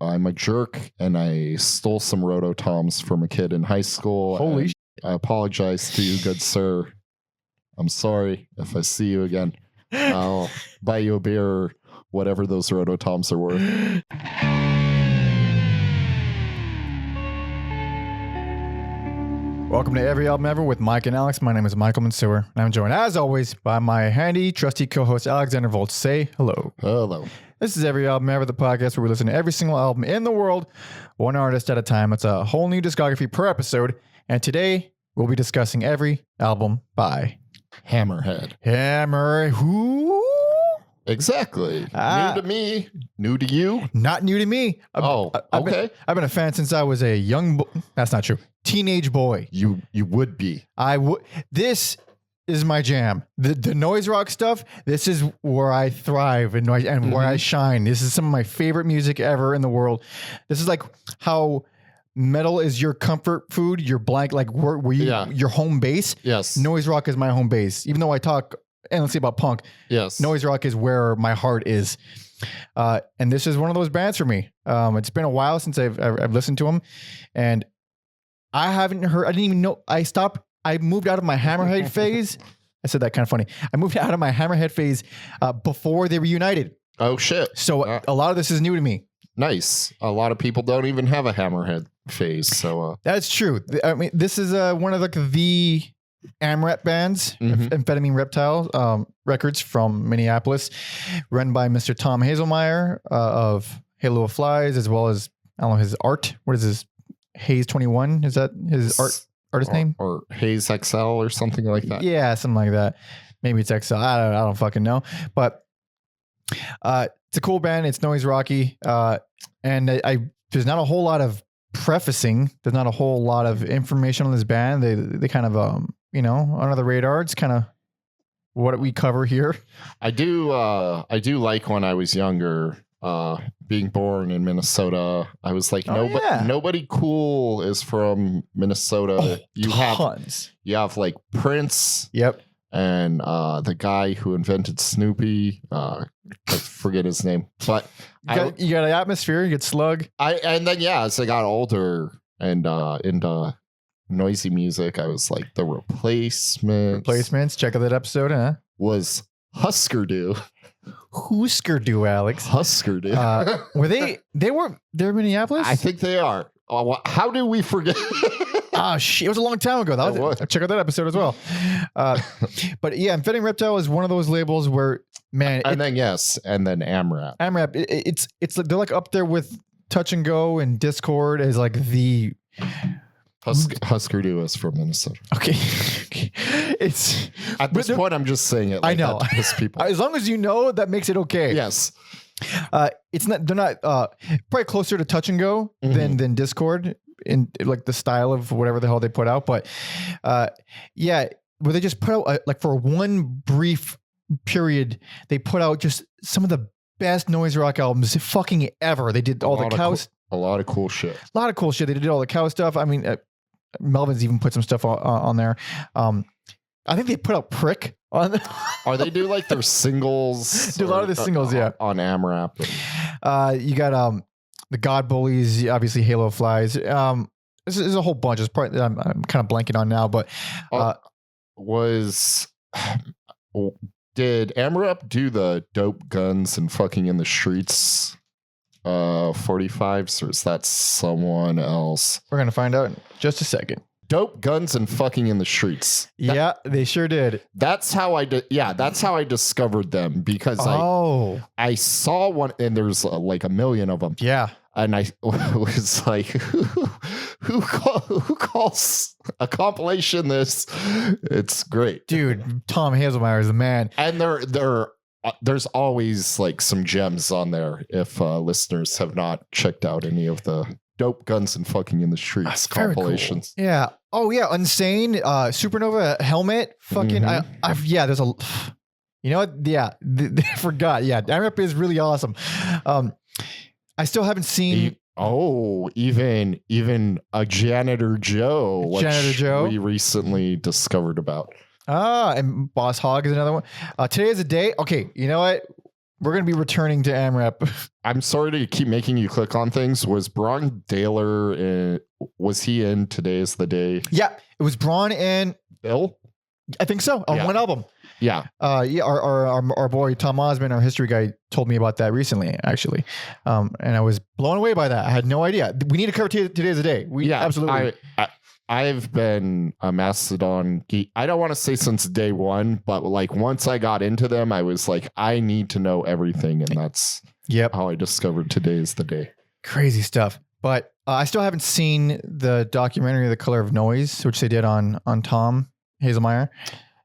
I'm a jerk and I stole some rototoms from a kid in high school. Holy shit. I apologize to you, good sir. I'm sorry. If I see you again, I'll buy you a beer or whatever those rototoms are worth. Welcome to Every Album Ever with Mike and Alex. My name is Michael Mansour, and I'm joined, as always, by my handy, trusty co-host, Alexander Volt. Say hello. Hello. This is Every Album Ever, the podcast where we listen to every single album in the world, one artist at a time. It's a whole new discography per episode, and today we'll be discussing every album by Hammerhead. Who? Exactly. New to me. New to you. Not new to me. Okay. I've been a fan since I was a young boy. That's not true. Teenage boy. You would be. I would. This is my jam. The noise rock stuff. This is where I thrive and where I shine. This is some of my favorite music ever in the world. This is like how metal is your comfort food. Your blank, like where you your home base. Yes. Noise rock is my home base. Even though I talk endlessly about punk. Yes. Noise rock is where my heart is. And this is one of those bands for me. It's been a while since I've listened to them, and I haven't heard. I didn't even know. I moved out of my Hammerhead phase. I said that kind of funny. I moved out of my Hammerhead phase before they reunited. Oh shit! So a lot of this is new to me. Nice. A lot of people don't even have a Hammerhead phase. So that's true. I mean, this is one of the AmRep bands, Amphetamine Reptile Records from Minneapolis, run by Mr. Tom Hazelmeyer of Halo of Flies, as well as, I don't know, his art. What is his? Haze 21? Is that his artist name? Or Haze XL or something like that? Yeah, something like that. Maybe it's XL. I don't fucking know. But it's a cool band. It's noise rocky. And there's not a whole lot of prefacing. There's not a whole lot of information on this band. They kind of under the radar. It's kind of what we cover here. I do like when I was younger, being born in Minnesota, I was like, nobody cool is from Minnesota. You have like Prince. Yep. And the guy who invented Snoopy, I forget his name, but you got an atmosphere. You get Slug. And then as I got older and into noisy music, I was like the Replacements. Check out that episode, huh? Was Husker Du. Husker Du, Alex. Husker Du. They're Minneapolis? I think they are. How do we forget? Shit. It was a long time ago. Check out that episode as well. But yeah, Amphetamine Reptile is one of those labels where, man. And then AmRep. AmRep, it's they're like up there with Touch and Go and Discord as like the... Husker Du is from Minnesota. Okay. It's at this point, I'm just saying it. I know. To piss people. As long as you know, that makes it okay. Yes. It's not. They're not probably closer to Touch and Go than Discord in like the style of whatever the hell they put out. But where they just put out like for one brief period, they put out just some of the best noise rock albums fucking ever. They did all the cows. A lot of cool shit. They did all the cow stuff. I mean, Melvin's even put some stuff on there. I think they put out Prick on. Are they do like their singles? Do a lot of the singles, on AmRep. You got the God Bullies, obviously Halo of Flies. This is a whole bunch. It's probably I'm kind of blanking on now, but did AmRep do the Dope Guns and Fucking in the Streets 45s, or is that someone else? We're gonna find out in just a second. Dope Guns and Fucking in the Streets. They sure did. That's how I did. Yeah, that's how I discovered them, because I saw one, and there's like a million of them. Yeah, and I was like, who calls a compilation this? It's great, dude. Tom Hazelmeyer is the man, and there's always like some gems on there if listeners have not checked out any of the Dope Guns and Fucking in the Streets compilations. Cool. Yeah. Oh yeah. Unsane, Supernova Helmet. Fucking. There's a. You know what? Yeah. I forgot. Yeah. AmRep is really awesome. I still haven't seen. Even a Janitor Joe. We recently discovered about. And Boss Hog is another one. Today is a day. Okay. You know what? we're going to be returning to AmRep. I'm sorry to keep making you click on things. Was Braun Daler, was he in Today Is the Day? Yeah, it was Braun and Bill? I think so, on one album. Yeah. Our boy, Tom Osman, our history guy, told me about that recently, actually. And I was blown away by that. I had no idea. We need to cover Today Is the Day. Absolutely. I've been a Mastodon geek. I don't want to say since day one, but like once I got into them, I was like, I need to know everything. And that's how I discovered Today Is the Day. Crazy stuff. But I still haven't seen the documentary, The Color of Noise, which they did on Tom Hazelmeyer.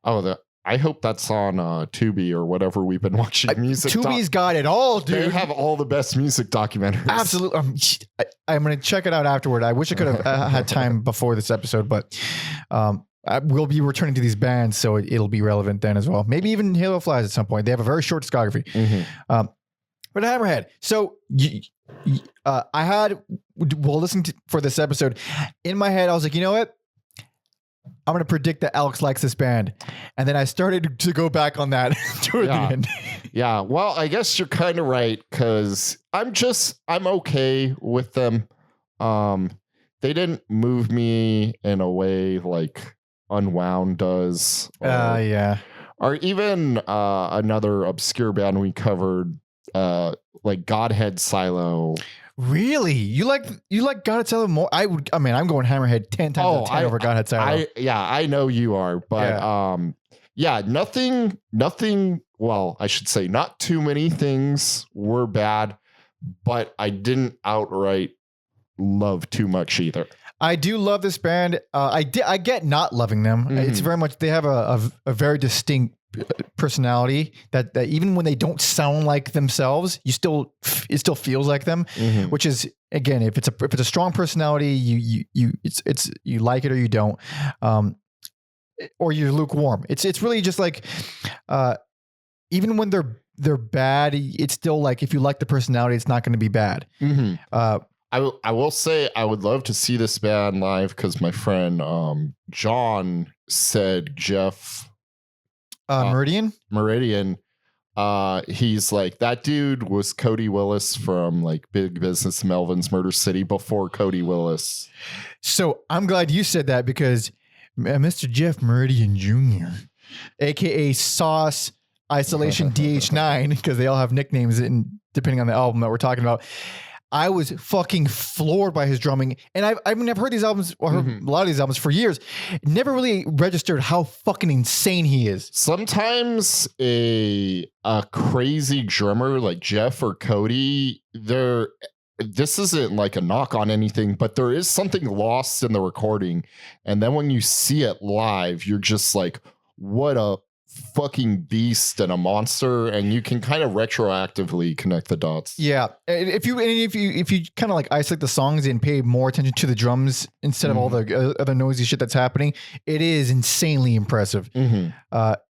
Oh, I hope that's on Tubi or whatever we've been watching. Music. Tubi's got it all, dude. They have all the best music documentaries. Absolutely. I'm going to check it out afterward. I wish I could have had time before this episode, but I will be returning to these bands, so it'll be relevant then as well. Maybe even Halo Flies at some point. They have a very short discography. Mm-hmm. But Hammerhead. So I had, while listening for this episode, in my head, I was like, you know what? I'm going to predict that Alex likes this band. And then I started to go back on that toward the end. Yeah. Well, I guess you're kind of right, because I'm okay with them. They didn't move me in a way like Unwound does. Or even another obscure band we covered, like Godhead Silo. Really? You like Godhead Silo more? I'm going Hammerhead 10 times out of 10 over Godhead Silo. I know you are, but nothing. Well, I should say not too many things were bad, but I didn't outright love too much either. I do love this band. I get not loving them. Mm-hmm. It's very much, they have a very distinct personality that even when they don't sound like themselves, it still feels like them, mm-hmm. which is, again, if it's a strong personality, you like it or you don't, or you're lukewarm. It's really just like, even when they're bad, it's still like, if you like the personality, it's not going to be bad. Mm-hmm. I will say I would love to see this band live, because my friend John said Jeff Mooridian, he's like, that dude was Cody Willis from like Big Business, Melvin's Murder City, before Cody Willis. So I'm glad you said that, because Mr. Jeff Mooridian Jr., aka Sauce, Isolation DH9, because they all have nicknames depending on the album that we're talking about. I was fucking floored by his drumming, and I've never heard these albums, or heard a lot of these albums for years. Never really registered how fucking insane he is. Sometimes a crazy drummer like Jeff or Cody, this isn't like a knock on anything, but there is something lost in the recording, and then when you see it live, you're just like, what a fucking beast and a monster, and you can kind of retroactively connect the dots. Yeah, if you kind of like isolate the songs and pay more attention to the drums instead of all the other noisy shit that's happening, it is insanely impressive. Mm-hmm.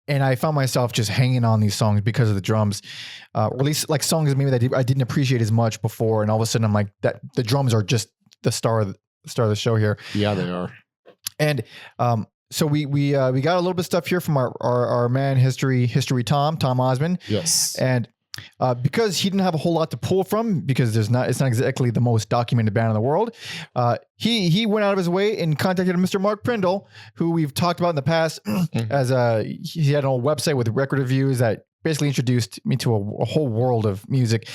And I found myself just hanging on these songs because of the drums, or at least like songs maybe that I didn't appreciate as much before, and all of a sudden I'm like, that the drums are just the star of the show here. Yeah, they are. And so we got a little bit of stuff here from our man history Tom Osman. Yes. And because he didn't have a whole lot to pull from, because it's not exactly the most documented band in the world, he went out of his way and contacted Mr. Mark Prindle, who we've talked about in the past, as he had an old website with record reviews that basically introduced me to a whole world of music.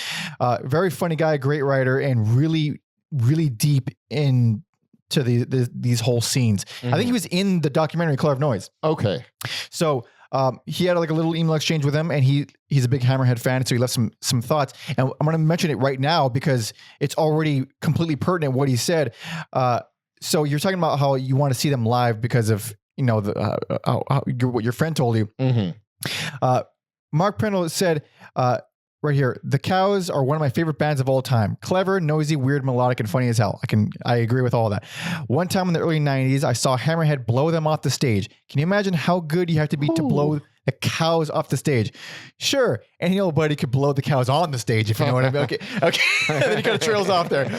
Very funny guy, great writer, and really, really deep in to these whole scenes. Mm-hmm. I think he was in the documentary Color of Noise. Okay. So he had like a little email exchange with him, and he's a big Hammerhead fan, so he left some thoughts. And I'm going to mention it right now because it's already completely pertinent what he said. So you're talking about how you want to see them live because of, what your friend told you. Mm-hmm. Mark Prindle said, right here, the Cows are one of my favorite bands of all time. Clever, noisy, weird, melodic, and funny as hell. I agree with all that. One time in the early 90s, I saw Hammerhead blow them off the stage. Can you imagine how good you have to be to blow the Cows off the stage? Sure, any old buddy could blow the Cows on the stage, if you know what I mean. Okay. Then he kind of trails off there.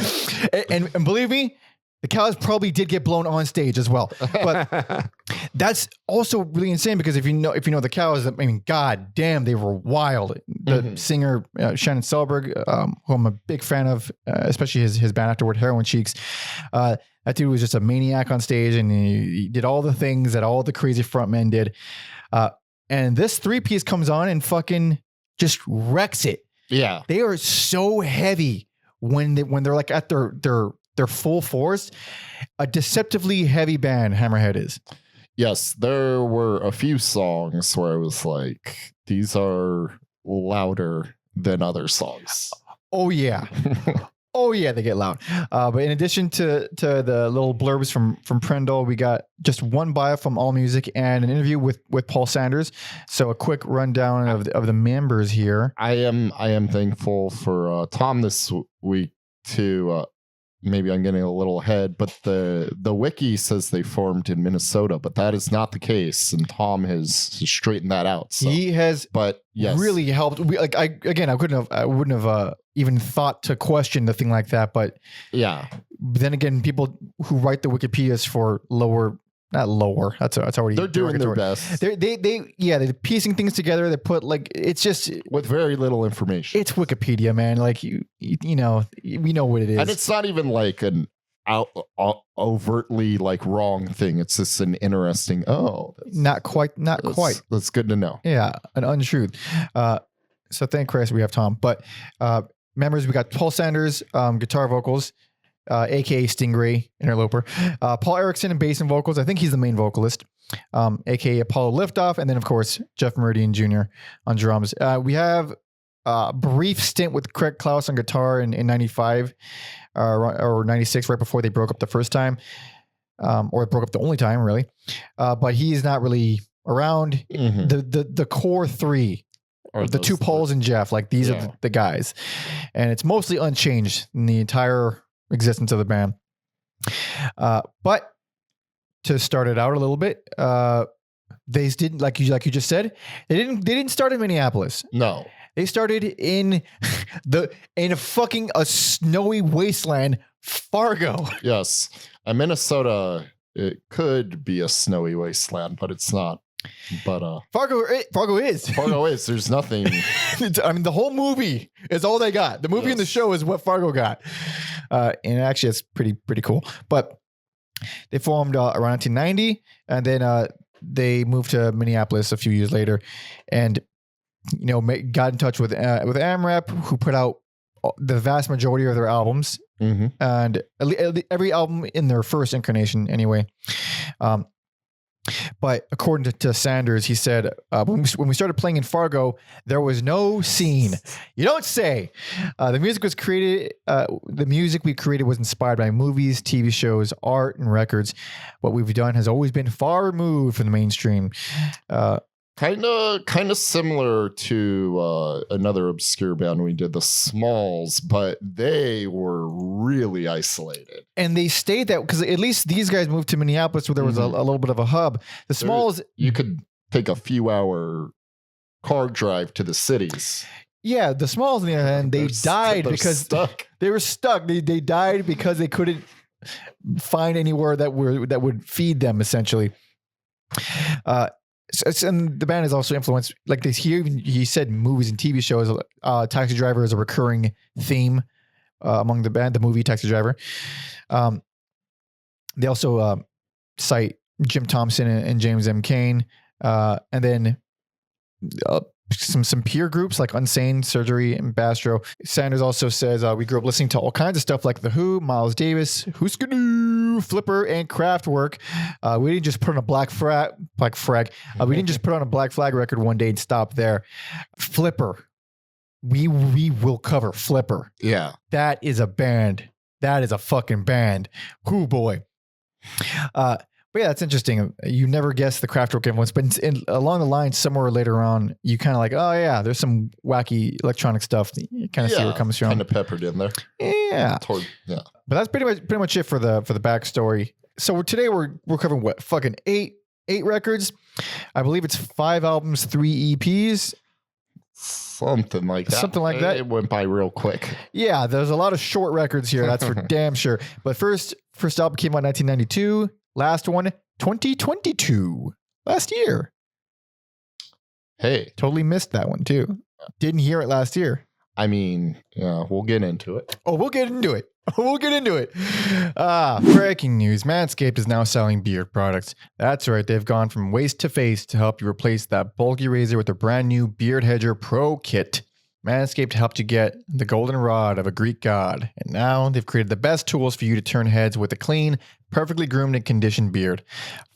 And believe me, the Cows probably did get blown on stage as well. But That's also really insane because if you know the Cows, I mean, god damn, they were wild. The singer Shannon Selberg, who I'm a big fan of, especially his band afterward, Heroin Cheeks. That dude was just a maniac on stage, and he did all the things that all the crazy frontmen did. And this 3-piece comes on and fucking just wrecks it. Yeah, they are so heavy when they're like at their full force. A deceptively heavy band Hammerhead is. Yes, there were a few songs where I was like, these are louder than other songs. Oh yeah. Oh yeah, they get loud. But in addition to the little blurbs from Prendel, we got just one bio from AllMusic and an interview with Paul Sanders. So a quick rundown of the members here. I am thankful for Tom this week too. Maybe I'm getting a little ahead, but the wiki says they formed in Minnesota, but that is not the case, and Tom has straightened that out. So. He has, but yes, really helped. I wouldn't have even thought to question the thing like that, but yeah. But then again, people who write the Wikipedias for not lower. That's already. They're doing their best. They're piecing things together. They put it's just with very little information. It's Wikipedia, man. Like you know, we know what it is, and it's not even like an overtly like wrong thing. It's just an interesting. Not quite. That's good to know. Yeah, an untruth. So thank Christ we have Tom. But members, we got Paul Sanders, guitar vocals. AKA Stingray Interloper, Paul Erickson in bass and vocals. I think he's the main vocalist, AKA Apollo Liftoff, and then of course Jeff Mooridian Jr. on drums. We have a brief stint with Craig Klaus on guitar in 95 or 96, right before they broke up the first time, or broke up the only time really. But he's not really around. The core three. Or the two Pauls and Jeff, like these are the guys, and it's mostly unchanged in the entire existence of the band. But to start it out a little bit, they didn't like you just said, they didn't start in Minneapolis. No. They started in a fucking snowy wasteland, Fargo. Yes. And Minnesota, it could be a snowy wasteland, but it's not. But Fargo is. There's nothing. I mean, the whole movie is all they got. The movie and the show is what Fargo got. And actually, it's pretty cool. But they formed around 1990, and then they moved to Minneapolis a few years later, and got in touch with AmRep, who put out the vast majority of their albums, and every album in their first incarnation, anyway. But according to Sanders, he said, when we started playing in Fargo, there was no scene. You don't say. The music we created was inspired by movies, TV shows, art, and records. What we've done has always been far removed from the mainstream. Kind of similar to another obscure band we did, the Smalls, but they were really isolated. And they stayed that because at least these guys moved to Minneapolis where there was a little bit of a hub. The Smalls, you could take a few-hour car drive to the cities. Yeah, the Smalls, on the other hand, they died because they were stuck. They died because they couldn't find anywhere that would feed them, essentially. And the band is also influenced, like this here, he said movies and TV shows. Taxi Driver is a recurring theme among the band, the movie Taxi Driver. They also cite Jim Thompson and James M. Cain. And then some peer groups like Unsane, Surgery, and Bastro. Sanders also says we grew up listening to all kinds of stuff like The Who, Miles Davis, Huskadoo, Flipper, and Kraftwerk. We didn't just put on a Black Flag. We didn't just put on a Black Flag record one day and stop there. Flipper. We will cover Flipper. Yeah. That is a band. That is a fucking band. Whoo boy. But yeah, that's interesting. You never guess the Kraftwerk influence, but along the line, somewhere later on, you kind of like, oh yeah, there's some wacky electronic stuff. You kind of see where it comes from. Kind of peppered in there. Yeah. Yeah. But that's pretty much it for the backstory. So today we're covering what? Fucking eight records. I believe it's 5 albums, 3 EPs. Something like that. It went by real quick. Yeah, there's a lot of short records here. That's for damn sure. But first album came out in 1992. Last one, 2022, last year. Hey, totally missed that one too. Didn't hear it last year. I mean, we'll get into it. Oh, we'll get into it. Breaking news. Manscaped is now selling beard products. That's right. They've gone from waist to face to help you replace that bulky razor with a brand new Beard Hedger Pro Kit. Manscaped helped you get the golden rod of a Greek god. And now they've created the best tools for you to turn heads with a clean, perfectly groomed and conditioned beard.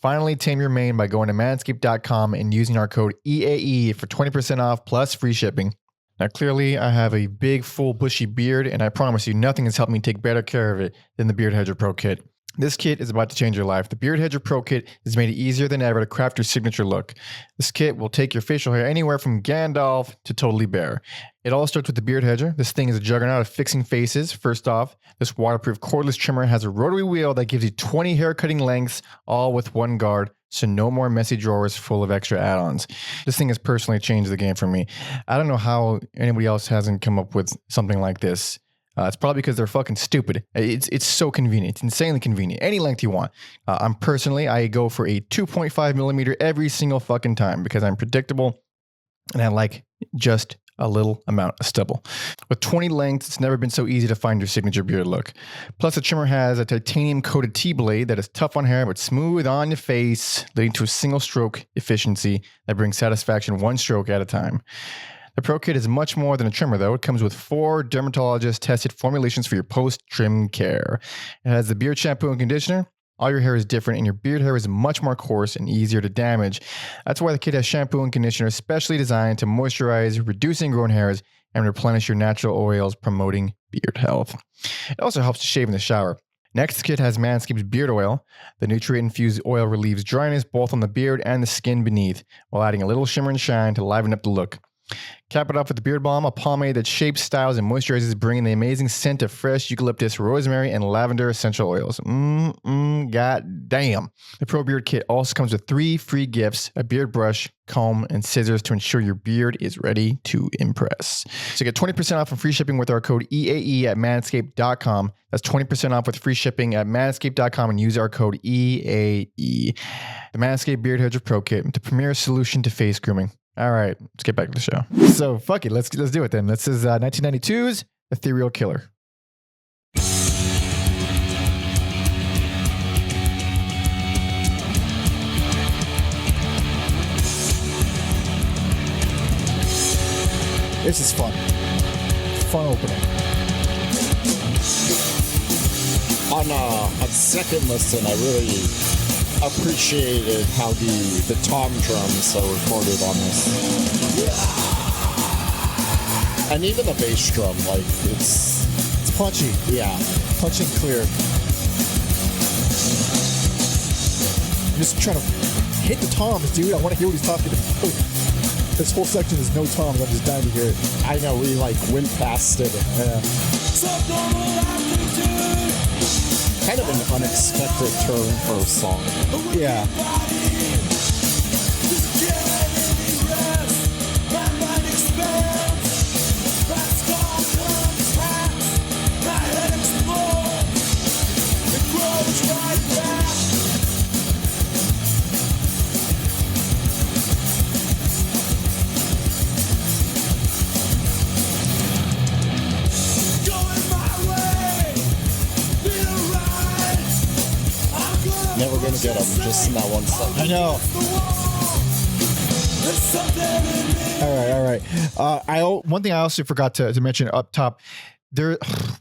Finally, tame your mane by going to manscaped.com and using our code EAE for 20% off plus free shipping. Now, clearly, I have a big, full, bushy beard, and I promise you nothing has helped me take better care of it than the Beard Hedger Pro Kit. This kit is about to change your life. The Beard Hedger Pro Kit has made it easier than ever to craft your signature look. This kit will take your facial hair anywhere from Gandalf to totally bare. It all starts with the Beard Hedger. This thing is a juggernaut of fixing faces. First off, this waterproof cordless trimmer has a rotary wheel that gives you 20 hair cutting lengths, all with one guard, so no more messy drawers full of extra add-ons. This thing has personally changed the game for me. I don't know how anybody else hasn't come up with something like this. It's probably because they're fucking stupid. It's so convenient. It's insanely convenient. Any length you want. I go for a 2.5 millimeter every single fucking time because I'm predictable and I like just a little amount of stubble. With 20 lengths, it's never been so easy to find your signature beard look. Plus, the trimmer has a titanium-coated T-blade that is tough on hair but smooth on your face, leading to a single-stroke efficiency that brings satisfaction one stroke at a time. The Pro Kit is much more than a trimmer, though. It comes with 4 dermatologist-tested formulations for your post-trim care. It has the beard shampoo and conditioner. All your hair is different, and your beard hair is much more coarse and easier to damage. That's why the kit has shampoo and conditioner specially designed to moisturize, reduce ingrown hairs, and replenish your natural oils, promoting beard health. It also helps to shave in the shower. Next, the kit has Manscaped's beard oil. The nutrient-infused oil relieves dryness both on the beard and the skin beneath, while adding a little shimmer and shine to liven up the look. Cap it off with the Beard Balm, a pomade that shapes, styles, and moisturizes, bringing the amazing scent of fresh eucalyptus, rosemary, and lavender essential oils. God damn. The Pro Beard Kit also comes with 3 free gifts, a beard brush, comb, and scissors to ensure your beard is ready to impress. So get 20% off and free shipping with our code EAE at manscaped.com. That's 20% off with free shipping at manscaped.com and use our code EAE. The Manscaped Beard Hedger Pro Kit, the premier solution to face grooming. All right, let's get back to the show. So fuck it, let's do it then. This is 1992's Ethereal Killer. This is fun. Fun opening. On second listen, I really appreciated how the tom drums are recorded on this. And even the bass drum, like, it's punchy. Yeah. Punchy and clear. I'm just trying to hit the toms, dude. I want to hear what he's talking about. This whole section is no toms. I'm just dying to hear it. I know, we like went past it. Yeah. Kind of an unexpected turn for a song. Yeah. Never gonna get them, just in that one song. I know. All right. One thing I also forgot to mention up top.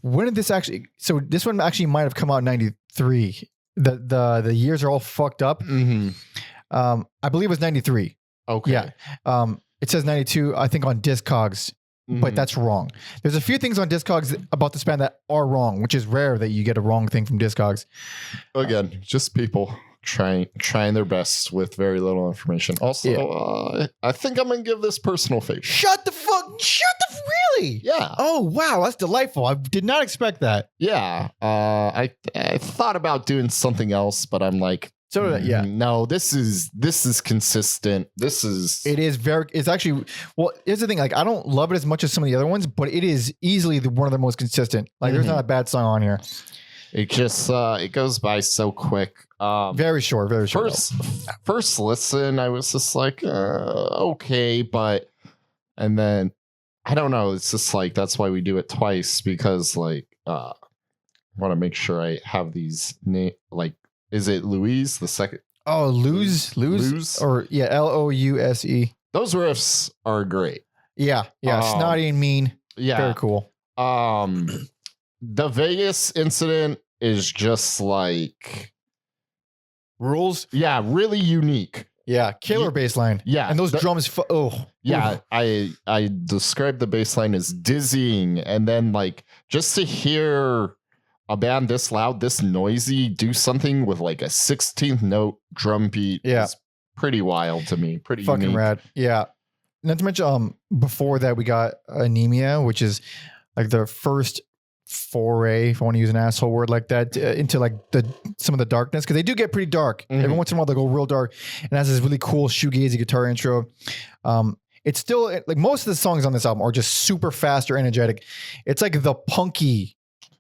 When did this actually? So this one actually might have come out in '93. The years are all fucked up. Mm-hmm. I believe it was '93. Okay. Yeah. It says '92. I think on Discogs. But that's wrong. There's a few things on Discogs about this band that are wrong, which is rare that you get a wrong thing from Discogs. Again, just people trying their best with very little information. Also, I think I'm gonna give this personal favor. Really? Yeah. Oh wow, that's delightful. I did not expect that. Yeah. I thought about doing something else, but I'm like, no, this is consistent. It's actually, well, here's the thing. Like, I don't love it as much as some of the other ones, but it is easily one of the most consistent. Like, there's not a bad song on here. It just it goes by so quick. Very short. First listen, I was just like, okay, but and then I don't know. It's just like that's why we do it twice because like I want to make sure I have these like is it Louise the second? Oh, lose or yeah, Louse. Those riffs are great. Yeah, snotty and mean. Yeah, very cool. The Vegas incident is just like rules. Yeah, really unique. Yeah, killer bass line. Yeah, and those drums. Yeah, I described the bass line as dizzying, and then like just to hear a band this loud, this noisy, do something with like a 16th note drum beat. Yeah, is pretty wild to me. Pretty fucking unique. rad. Yeah. Not to mention, before that we got Anemia, which is like the first foray, if I want to use an asshole word like that, into like some of the darkness, because they do get pretty dark. Every once in a while they go real dark, and has this really cool shoegazy guitar intro. It's still like most of the songs on this album are just super fast or energetic. It's like the punky.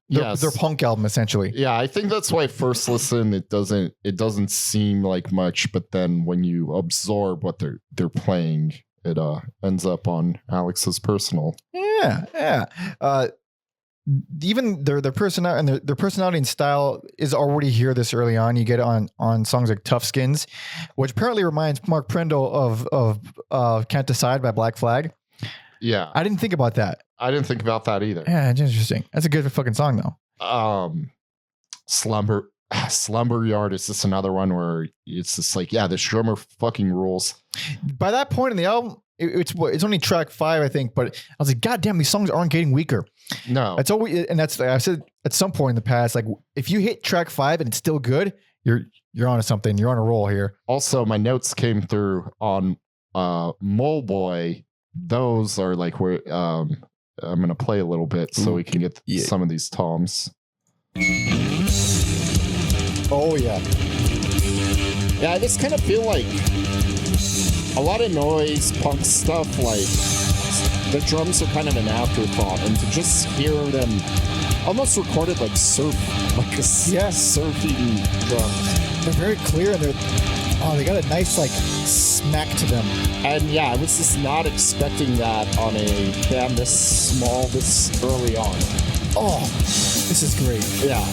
Their punk album essentially. Yeah, I think that's why first listen it doesn't seem like much, but then when you absorb what they're playing, it ends up on Alex's personal. Yeah. Even their personality and their personality and style is already here this early on. You get it on songs like Tough Skins, which apparently reminds Mark Prendel of Can't Decide by Black Flag. Yeah. I didn't think about that. I didn't think about that either. Yeah, it's interesting. That's a good fucking song though. Slumber Yard is just another one where it's just like, yeah, this drummer fucking rules. By that point in the album, it's only track 5, I think, but I was like, God damn, these songs aren't getting weaker. No. It's always, and that's, I said at some point in the past, like if you hit track 5 and it's still good, you're on to something. You're on a roll here. Also, my notes came through on Mole Boy. Those are like where I'm gonna play a little bit so we can get some of these toms. Oh yeah. Yeah, I just kind of feel like a lot of noise, punk stuff, like the drums are kind of an afterthought, and to just hear them almost recorded like surf, like a surfing drums. They're very clear, and they got a nice like smack to them. And yeah, I was just not expecting that on a band this small, this early on. Oh, this is great. Yeah.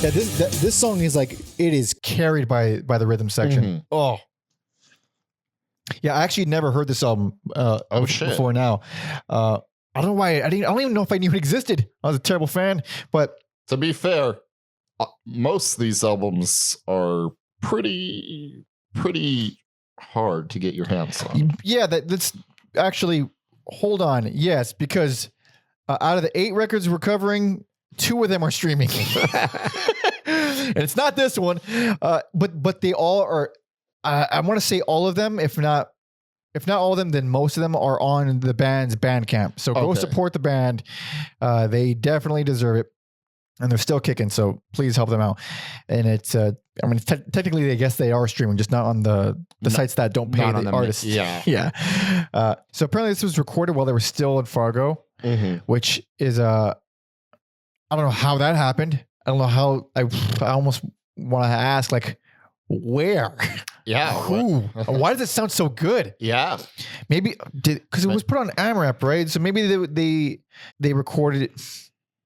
Yeah, this song is like, it is carried by the rhythm section. Mm-hmm. Oh. Yeah, I actually never heard this album before now. I don't know why. I don't even know if I knew it existed. I was a terrible fan, but to be fair, most of these albums are pretty hard to get your hands on. Yeah, that's actually, hold on. Yes, because out of the 8 records we're covering, 2 of them are streaming. And it's not this one, but they all are. I want to say all of them, if not all of them, then most of them are on the band's Bandcamp. So go support the band. They definitely deserve it, and they're still kicking. So please help them out. And it's, technically, I guess they are streaming, just not on the sites that don't pay the artists. Yeah. So apparently, this was recorded while they were still in Fargo, which is I don't know how that happened. I don't know how. I almost want to ask, like, where? Yeah. Who? Why does it sound so good? Yeah. Maybe because it was put on AmRep, right? So maybe they recorded it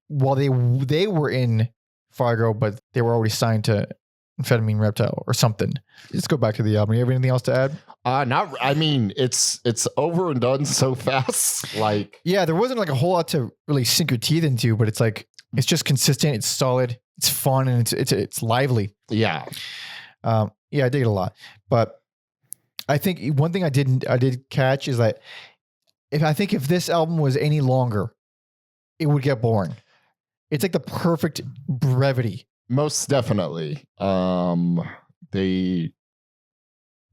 while they were in Fargo, but they were already signed to Amphetamine Reptile or something. Let's go back to the album. You have anything else to add? It's over and done so fast. Like, yeah, there wasn't like a whole lot to really sink your teeth into, but it's like, it's just consistent. It's solid. It's fun, and it's lively. Yeah. Yeah, I dig it a lot. But I think one thing I did catch is that if this album was any longer, it would get boring. It's like the perfect brevity. Most definitely. They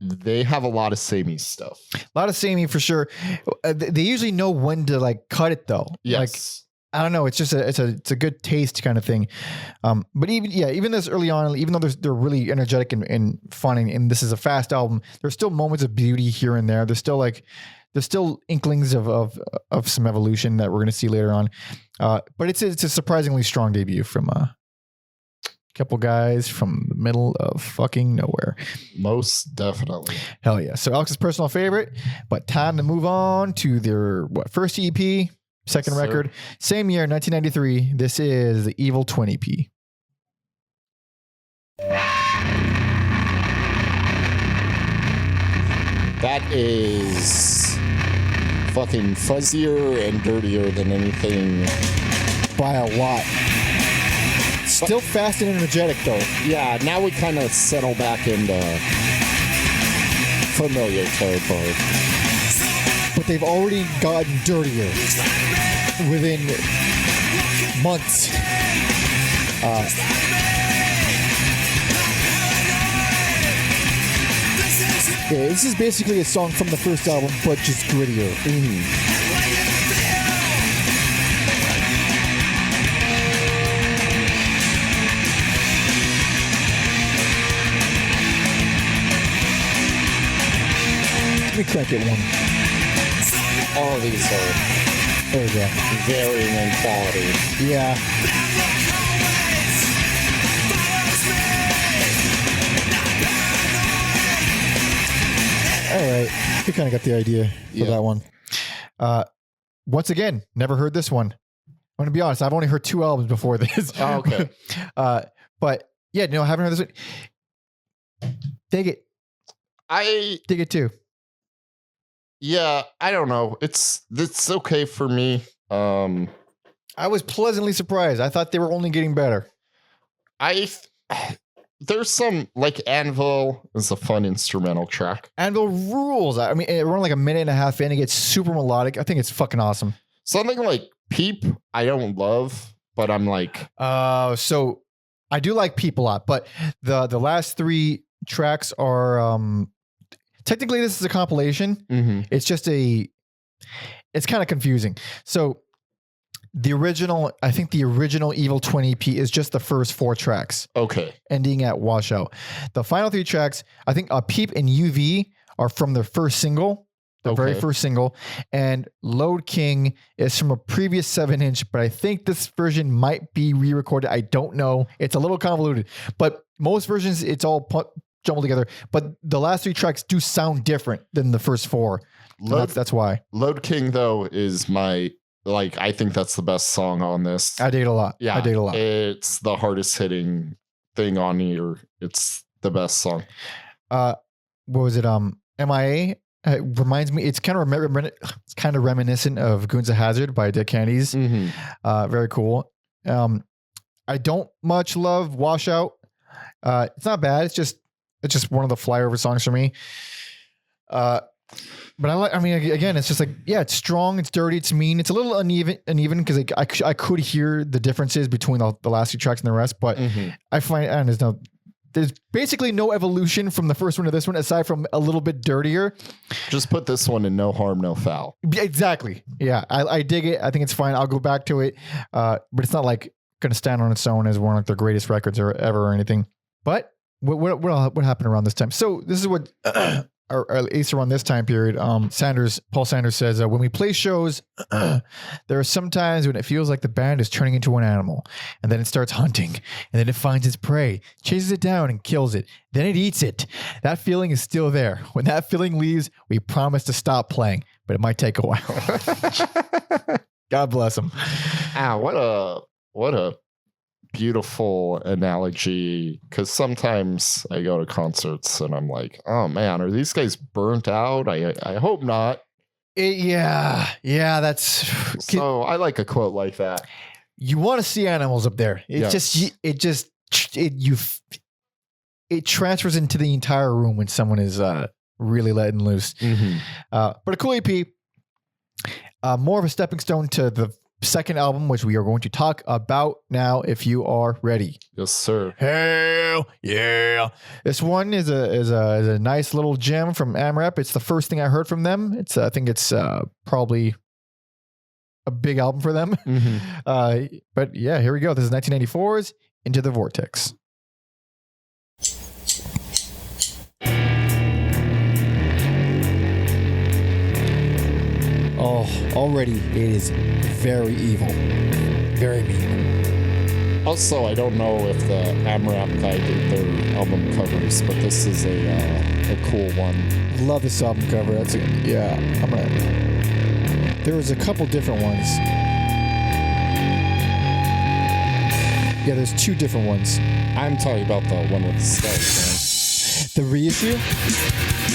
have a lot of samey stuff. A lot of samey for sure. They usually know when to like cut it though. Yes. Like, I don't know. It's just it's a good taste kind of thing. But even this early on, even though they're really energetic and fun, and this is a fast album, there's still moments of beauty here and there. There's still like there's still inklings of some evolution that we're going to see later on. But it's a surprisingly strong debut from a couple guys from the middle of fucking nowhere. Most definitely. Hell yeah. So Alex's personal favorite, but time to move on to their first EP, second record, same year, 1993. This is the Evil Twin EP. That is fucking fuzzier and dirtier than anything. By a lot. Still fast and energetic, though. Yeah, now we kind of settle back into familiar territory. But they've already gotten dirtier within months. Yeah, this is basically a song from the first album, but just grittier. Let me crank it one. All of these are there we go. Varying in quality. Yeah. All right. We kind of got the idea for that one. Once again, never heard this one. I'm going to be honest. I've only heard 2 albums before this. Oh, okay. But yeah, no, I haven't heard this one. Dig it. I dig it too. Yeah, I don't know. It's okay for me. I was pleasantly surprised. I thought they were only getting better. There's some, like, Anvil is a fun instrumental track. Anvil rules. I mean, we're like a minute and a half in. It gets super melodic. I think it's fucking awesome. Something like Peep, I don't love, but I'm like... So I do like Peep a lot, but the last 3 tracks are... technically, this is a compilation. Mm-hmm. It's just it's kind of confusing. So I think the original Evil Twin EP is just the first 4 tracks. Okay. Ending at Washout. The final 3 tracks, I think Peep and UV are from the first single, very first single. And Load King is from a previous 7-inch, but I think this version might be re-recorded. I don't know. It's a little convoluted, but most versions, it's all jumbled together, but the last 3 tracks do sound different than the first 4. That's why. Load King, though, is I think that's the best song on this. I dig it a lot. Yeah, I dig it a lot. It's the hardest hitting thing on here. It's the best song. What was it? MIA? It reminds me, it's kind of reminiscent of Goons of Hazard by Dead Candies. Mm-hmm. Very cool. I don't much love Washout. It's not bad. It's just one of the flyover songs for me. But again, it's just like, yeah, it's strong, it's dirty, it's mean, it's a little uneven because I could hear the differences between the last 2 tracks and the rest, but I find there's basically no evolution from the first one to this one aside from a little bit dirtier. Just put this one in no harm, no foul. Exactly. Yeah, I dig it. I think it's fine. I'll go back to it, but it's not like going to stand on its own as one of their greatest records ever or anything. But what happened around this time? So this is what, or at least around this time period, Paul Sanders says, when we play shows, there are some times when it feels like the band is turning into an animal, and then it starts hunting, and then it finds its prey, chases it down and kills it. Then it eats it. That feeling is still there. When that feeling leaves, we promise to stop playing, but it might take a while. God bless him. What a beautiful analogy, because sometimes I go to concerts and I'm like, oh man, are these guys burnt out? I hope not. That's so I like a quote like that. You want to see animals up there. It transfers into the entire room when someone is really letting loose. But a cool EP, more of a stepping stone to the second album, which we are going to talk about now, if you are ready. Yes, sir. Hell yeah. This one is a nice little gem from AmRep. It's the first thing I heard from them. I think it's probably a big album for them. But yeah, here we go. This is 1994's Into the Vortex. Oh, already it is very evil. Very mean. Also, I don't know if the AmRep guy did their album covers, but this is a cool one. Love this album cover. That's there was a couple different ones. Yeah, there's two different ones. I'm talking about the one with the stars, man. The reissue?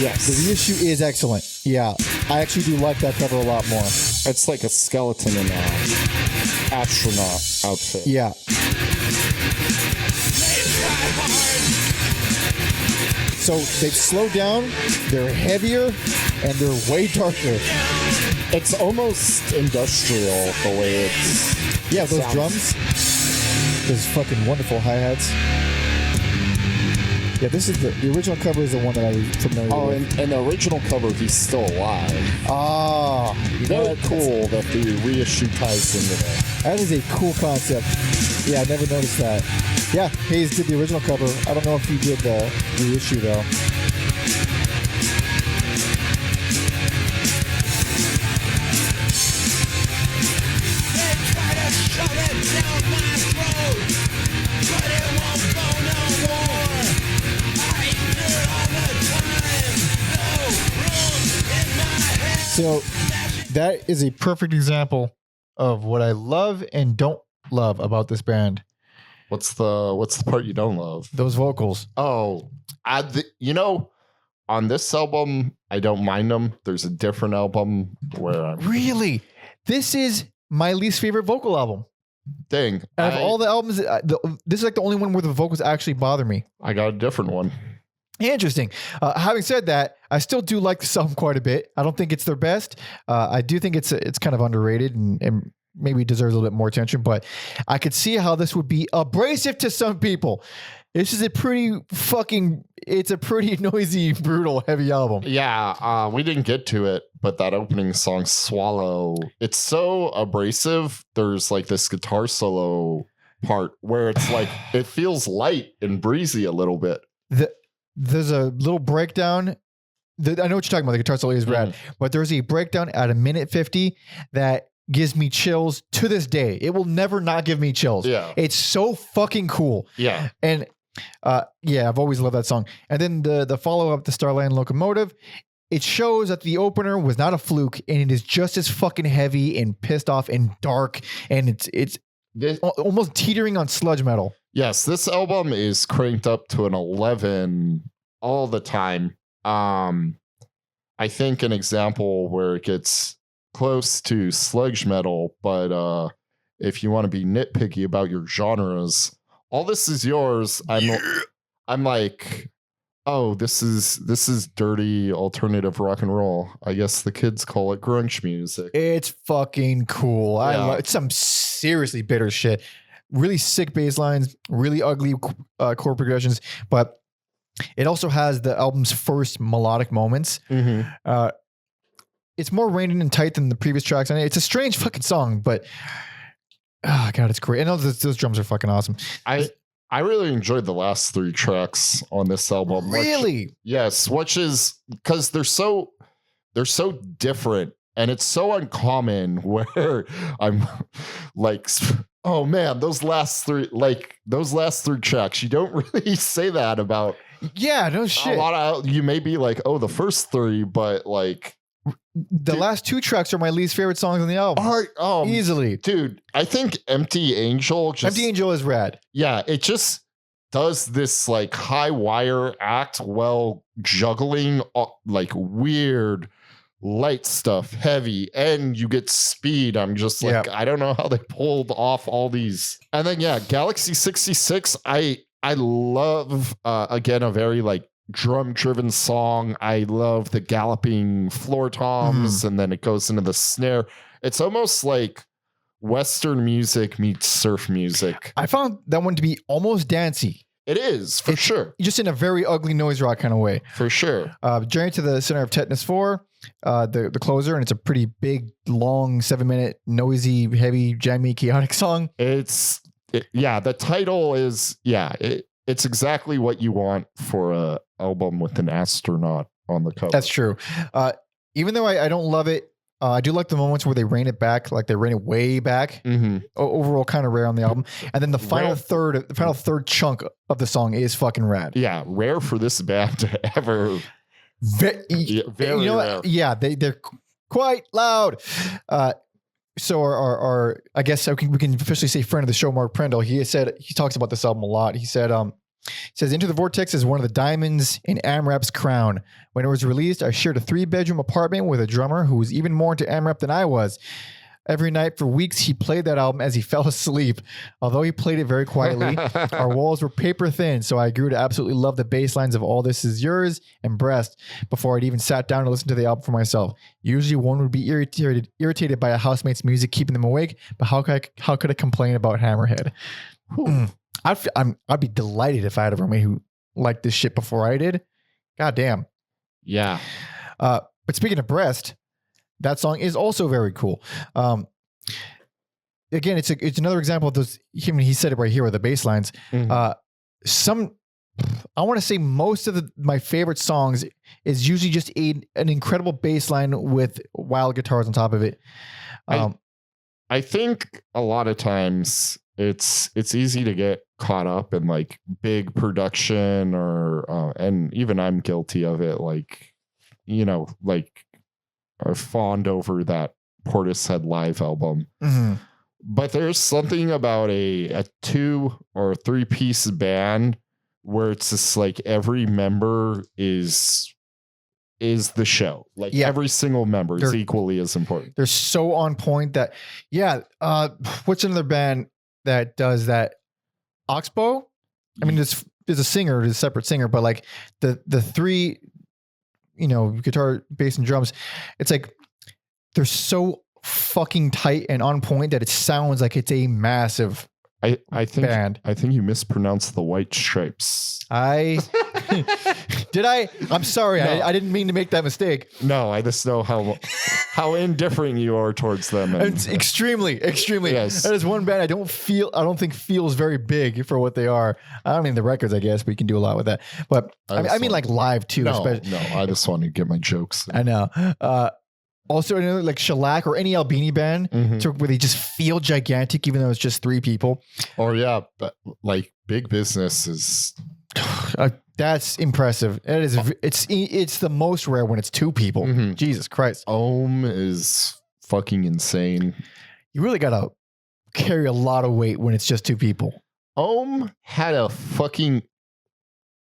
Yes. The reissue is excellent. Yeah, I actually do like that cover a lot more. It's like a skeleton in an astronaut outfit. Yeah. So they've slowed down, they're heavier, and they're way darker. It's almost industrial the way it's... Yeah, those drums. Those fucking wonderful hi-hats. Yeah, this is the original cover is the one that I was familiar with. Oh, and the original cover, he's still alive. Ah. Very cool that the reissue ties into that. That is a cool concept. Yeah, I never noticed that. Yeah, Hayes did the original cover. I don't know if he did the reissue, though. So that is a perfect example of what I love and don't love about this band. What's the part you don't love? Those vocals. Oh, on this album, I don't mind them. There's a different album where I'm... Really? This is my least favorite vocal album. Dang. Out of all the albums, this is like the only one where the vocals actually bother me. I got a different one. Interesting. Having said that, I still do like this album quite a bit. I don't think it's their best. I do think it's kind of underrated and maybe deserves a little bit more attention, but I could see how this would be abrasive to some people. This is it's a pretty noisy, brutal, heavy album. Yeah, we didn't get to it, but that opening song, Swallow, it's so abrasive. There's like this guitar solo part where it's like, it feels light and breezy a little bit. There's a little breakdown. I know what you're talking about. The guitar solo is rad, but there's a breakdown at 1:50 that gives me chills to this day. It will never not give me chills. Yeah. It's so fucking cool. Yeah. And I've always loved that song. And then the follow-up, the Starland Locomotive, it shows that the opener was not a fluke, and it is just as fucking heavy and pissed off and dark, and it's almost teetering on sludge metal. Yes, this album is cranked up to an 11 all the time. I think an example where it gets close to sludge metal, but if you want to be nitpicky about your genres, All This Is Yours, I'm like, oh, this is dirty alternative rock and roll. I guess the kids call it grunge music. It's fucking cool. Yeah. It's some seriously bitter shit. Really sick bass lines, really ugly chord progressions, but it also has the album's first melodic moments. Mm-hmm. It's more reined and tight than the previous tracks on it. It's a strange fucking song, but oh god, it's great. And those drums are fucking awesome. I really enjoyed the last 3 tracks on this album. Really? Yes, which is because they're so different, and it's so uncommon where I'm like, oh man, those last three tracks, you don't really say that about. Yeah, no shit. You may be like, oh, the first 3, but like the last 2 tracks are my least favorite songs on the album. Easily. Dude, I think Empty Angel is rad. Yeah, it just does this like high wire act while juggling like weird light stuff, heavy, and you get speed. I'm just like, I don't know how they pulled off all these. And then Galaxy 66, I love again a very like drum driven song. I love the galloping floor toms, and then it goes into the snare. It's almost like Western music meets surf music. I found that one to be almost dancey. It is, for sure. Just in a very ugly noise rock kind of way. For sure. Journey to the Center of Tetanus 4, the closer, and it's a pretty big, long, 7-minute, noisy, heavy, jammy, chaotic song. The title is, it's exactly what you want for a album with an astronaut on the cover. That's true. Even though I don't love it, I do like the moments where they rein it back, like they rein it way back. Mm-hmm. Overall, kind of rare on the album. And then the final third chunk of the song is fucking rad. Yeah, rare for this band to ever. Very rare. Yeah, they're quite loud. So our I guess we can officially say friend of the show, Mark Prendel, he talks about this album a lot. He said, says, Into the Vortex is one of the diamonds in AmRep's crown. When it was released, I shared a 3-bedroom apartment with a drummer who was even more into AmRep than I was. Every night for weeks, he played that album as he fell asleep. Although he played it very quietly, our walls were paper thin, so I grew to absolutely love the bass lines of All This Is Yours and Breast before I'd even sat down to listen to the album for myself. Usually one would be irritated by a housemate's music keeping them awake, but how could I complain about Hammerhead? I'd be delighted if I had a roommate who liked this shit before I did. God damn. Yeah. But speaking of Breast, that song is also very cool. Again, it's another example of those. He said it right here with the bass lines. Mm-hmm. I want to say most of my favorite songs is usually just an incredible bass line with wild guitars on top of it. I think a lot of times it's easy to get caught up in like big production or and even I'm guilty of it. Like, like are fond over that Portishead live album. Mm-hmm. But there's something about a 2 or 3 piece band where it's just like every member is the show. Like every single member is equally as important. They're so on point that, what's another band that does that? Oxbow? I mean, there's a singer, there's a separate singer, but like the 3, guitar, bass, and drums, it's like they're so fucking tight and on point that it sounds like it's a massive I think band. I think you mispronounced the White Stripes. Did I? I'm sorry. No. I didn't mean to make that mistake. No, I just know how indifferent you are towards them. And, it's extremely. Yes. That is one band I don't think feels very big for what they are. I mean the records, I guess, but you can do a lot with that. But I mean like live too. No, I just want to get my jokes. I know. Also, like Shellac or any Albini band, where they just feel gigantic, even though it's just 3 people. Or but like Big Business is. That's impressive. It is. It's the most rare when it's 2 people. Mm-hmm. Jesus Christ. Ohm is fucking insane. You really gotta carry a lot of weight when it's just 2 people. Ohm had a fucking.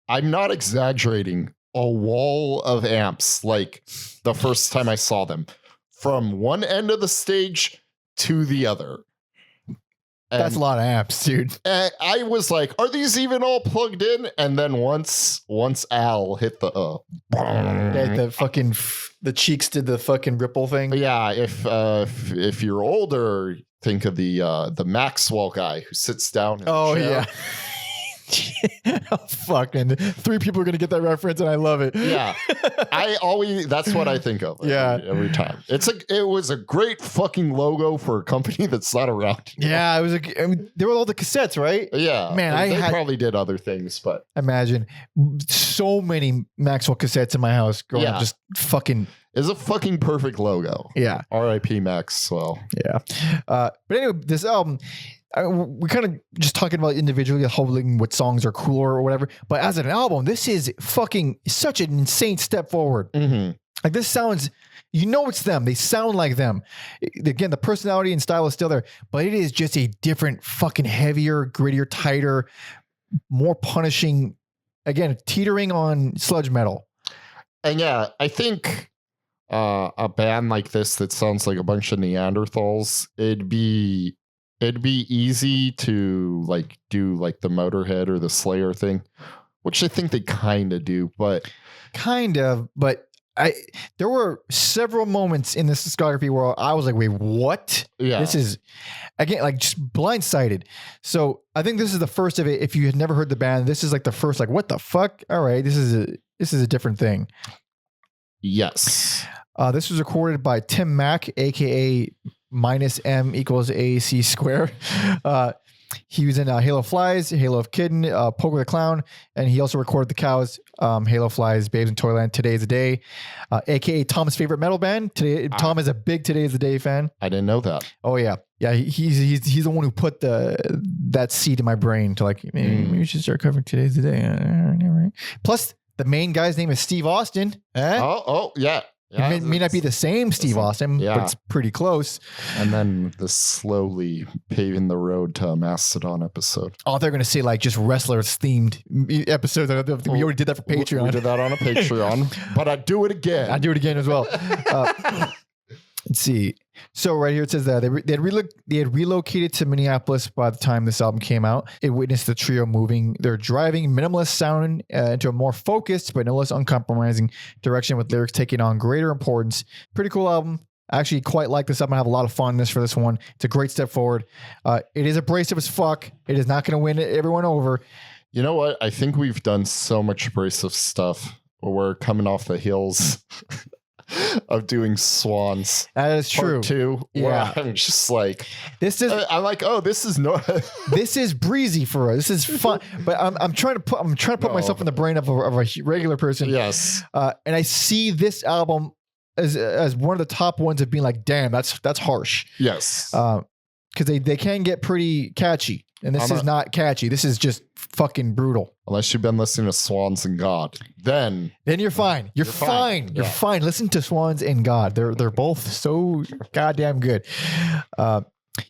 I'm not exaggerating. A wall of amps, like the first time I saw them, from one end of the stage to the other. And that's a lot of amps, dude. I was like, are these even all plugged in? And then once Al hit the the cheeks did the fucking ripple thing. Yeah, if you're older, think of the Maxwell guy who sits down in the chair. Yeah. Oh, fuck, and 3 people are gonna get that reference, and I love it. Yeah, that's what I think of. Every time. It was a great fucking logo for a company that's not around anymore. Yeah, it was. There were all the cassettes, right? Yeah, man, they probably did other things, but imagine so many Maxwell cassettes in my house growing up. Just fucking. It's a fucking perfect logo. Yeah. R.I.P. Maxwell. Yeah. But anyway, this album. We kind of just talking about individually holding what songs are cooler or whatever, but as an album, this is fucking such an insane step forward. Mm-hmm. Like this sounds, it's them. They sound like them. Again, the personality and style is still there, but it is just a different, fucking heavier, grittier, tighter, more punishing. Again, teetering on sludge metal. And yeah, I think a band like this that sounds like a bunch of Neanderthals, it'd be easy to like do like the Motorhead or the Slayer thing, which I think they kind of do, but there were several moments in this discography where I was like, wait, what? Yeah. This is again, like just blindsided. So I think this is the first of it. If you had never heard the band, this is like the first, like, what the fuck? All right. This is a different thing. Yes. This was recorded by Tim Mack, AKA -M = AC squared. He was in Halo Flies, Halo of Kidden, Poker the Clown, and he also recorded The Cows, Halo Flies, Babes in Toyland, Today's the Day, aka Tom's favorite metal band. Tom is a big Today's the Day fan. I didn't know that. Oh yeah, yeah. He's the one who put that seed in my brain to like maybe we should start covering Today's the Day. Plus, the main guy's name is Steve Austin. Oh yeah. It may not be the same Steve Austin, but it's pretty close. And then the slowly paving the road to a Mastodon episode. Oh, they're going to say like just wrestlers themed episodes. We already did that for Patreon. We did that on a Patreon, but I'd do it again. I'd do it again as well. Let's see. So right here it says that they had relocated to Minneapolis by the time this album came out. It witnessed the trio moving their driving minimalist sound into a more focused but no less uncompromising direction, with lyrics taking on greater importance. Pretty cool album. I actually quite like this album. I have a lot of fondness for this one. It's a great step forward. It is abrasive as fuck. It is not going to win everyone over. You know what? I think we've done so much abrasive stuff. We're coming off the heels of doing Swans. That is true. Part 2. Yeah. I'm just like, this is, I'm like, oh, this is no, this is breezy for us. This is fun. But I'm trying to put myself in the brain of a regular person. Yes. And I see this album as one of the top ones of being like, damn, that's harsh. Yes. Because they can get pretty catchy. And this is not catchy. This is just fucking brutal. Unless you've been listening to Swans and God, then you're fine. You're fine. You're fine. Listen to Swans and God. They're both so goddamn good.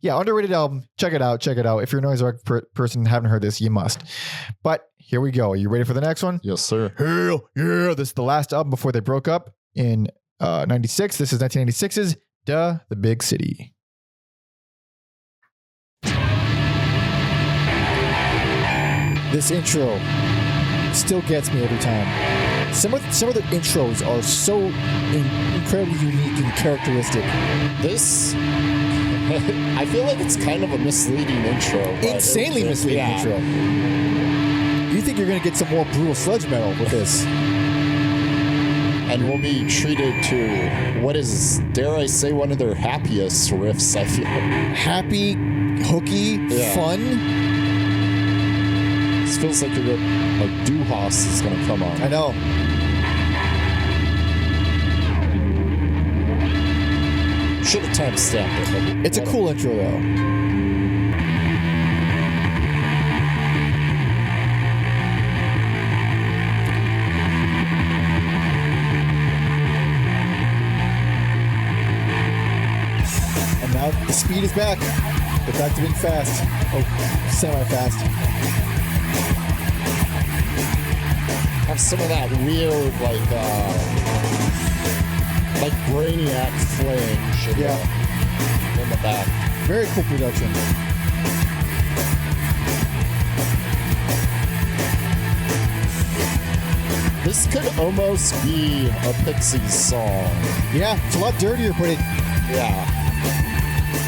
Underrated album. Check it out. If you're a noise rock person and haven't heard this, you must. But here we go. Are you ready for the next one? Yes, sir. Hell yeah! This is the last album before they broke up in '96. This is 1996's "Duh, the Big City." This intro still gets me every time. Some of the intros are so incredibly unique and characteristic. This, I feel like it's kind of a misleading intro. Insanely misleading intro. You think you're going to get some more brutal sludge metal with this. And we'll be treated to what is, dare I say, one of their happiest riffs, I feel. Happy, hooky, fun. This feels like a Duhas is going to come on. I know. Should have time-stamped it. It's a cool intro, though. And now the speed is back. They're back to being fast. Oh, semi-fast. Have some of that weird, like Brainiac flange in the back. Very cool production. This could almost be a Pixies song. Yeah, it's a lot dirtier, but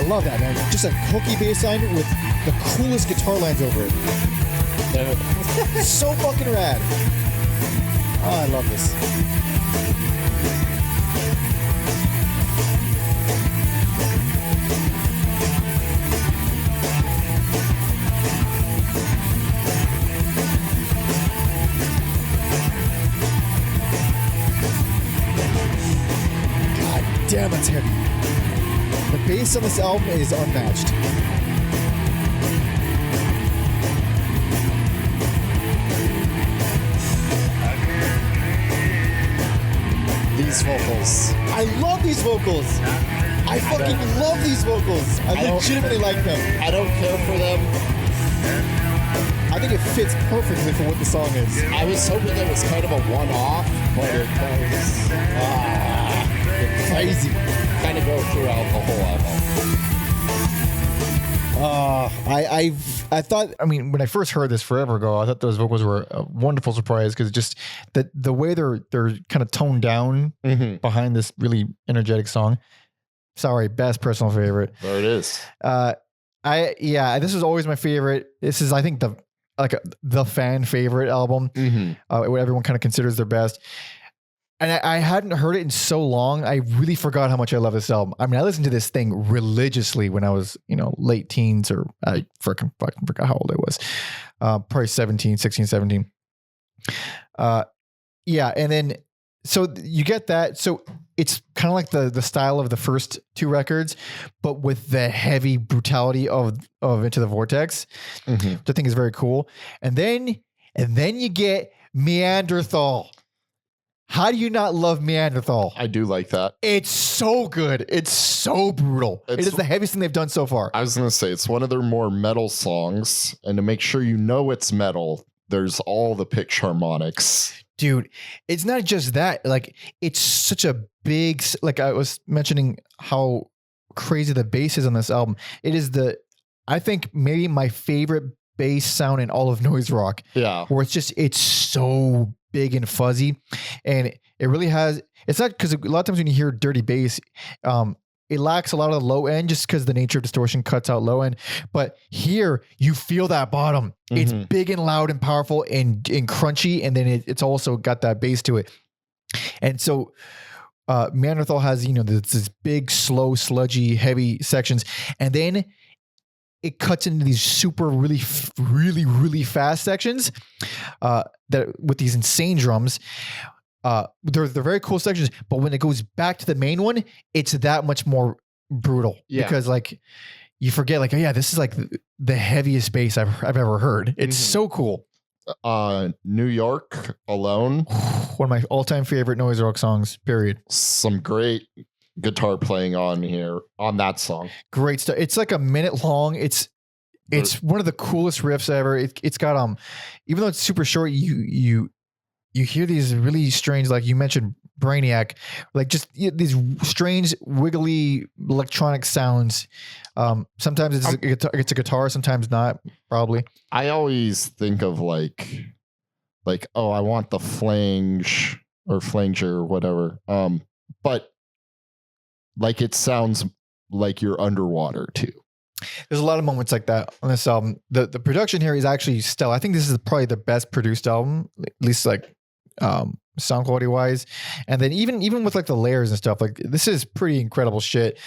I love that, man. Just a hooky bass line with the coolest guitar lines over it. So fucking rad. Oh, I love this. God damn, it's heavy. The bass on this album is unmatched. These vocals. I love these vocals. I fucking love these vocals. I legitimately like them. I don't care for them. I think it fits perfectly for what the song is. I was hoping it was kind of a one-off, but it does. Crazy. Kind of go throughout the whole album. I thought, when I first heard this forever ago, I thought those vocals were a wonderful surprise, because just the way they're kind of toned down behind this really energetic song. Sorry, best personal favorite. There it is. This was always my favorite. This is, I think, the fan favorite album. What everyone kind of considers their best. And I hadn't heard it in so long. I really forgot how much I love this album. I mean, I listened to this thing religiously when I was, late teens, or I fucking forgot how old I was. Probably 16, 17. Yeah. And then, so you get that. So it's kind of like the style of the first two records, but with the heavy brutality of Into the Vortex, which I think is very cool. And then you get Neanderthal. How do you not love Neanderthal? I do like that. It's so good. It's so brutal. It is the heaviest thing they've done so far. I was going to say, it's one of their more metal songs. And to make sure you know it's metal, there's all the pitch harmonics. Dude, it's not just that. Like, it's such a big, like I was mentioning how crazy the bass is on this album. It is I think maybe my favorite bass sound in all of noise rock. Yeah. Where it's so big and fuzzy, and it really has. It's not, because a lot of times when you hear dirty bass, it lacks a lot of the low end just because the nature of distortion cuts out low end. But here you feel that bottom. It's big and loud and powerful and crunchy, and then it's also got that bass to it. And so Neanderthal has this big, slow, sludgy, heavy sections, and then it cuts into these super, really, really, really fast sections that with these insane drums. They're very cool sections, but when it goes back to the main one, it's that much more brutal. Yeah. Because like you forget, like, oh yeah, this is like the heaviest bass I've ever heard. It's so cool. New York Alone, one of my all-time favorite noise rock songs. Period. Some great guitar playing on that song. Great stuff. It's like a minute long. It's one of the coolest riffs ever. It's got even though it's super short, you hear these really strange, like you mentioned, Brainiac, like just these strange wiggly electronic sounds. Sometimes it's a guitar, sometimes not. Probably. I always think of like oh, I want the flange or whatever. But like it sounds like you're underwater too. There's a lot of moments like that on this album. The production here is actually stellar. I think this is probably the best produced album, at least like sound quality wise. And then even with like the layers and stuff, like this is pretty incredible shit.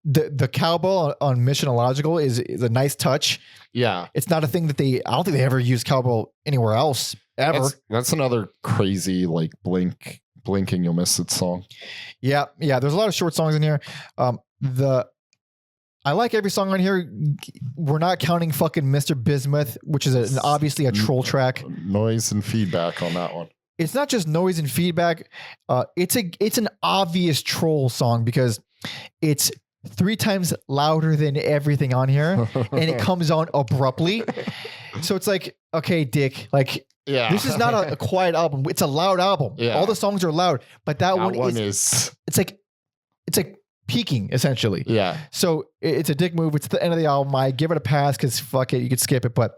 The cowbell on Mission Illogical is a nice touch. Yeah. It's not a thing that I don't think they ever used cowbell anywhere else ever. That's another crazy like Blinking You'll Miss It song. Yeah. There's a lot of short songs in here. I like every song on here. We're not counting fucking Mr. Bismuth, which is obviously a troll track. Noise and feedback on that one. It's not just noise and feedback. It's an obvious troll song because it's 3 times louder than everything on here, and it comes on abruptly. So it's like, okay, dick, like. Yeah. This is not a quiet album. It's a loud album. Yeah. All the songs are loud, but that one is it's like peaking essentially. Yeah. So it's a dick move. It's the end of the album. I give it a pass because fuck it, you could skip it. But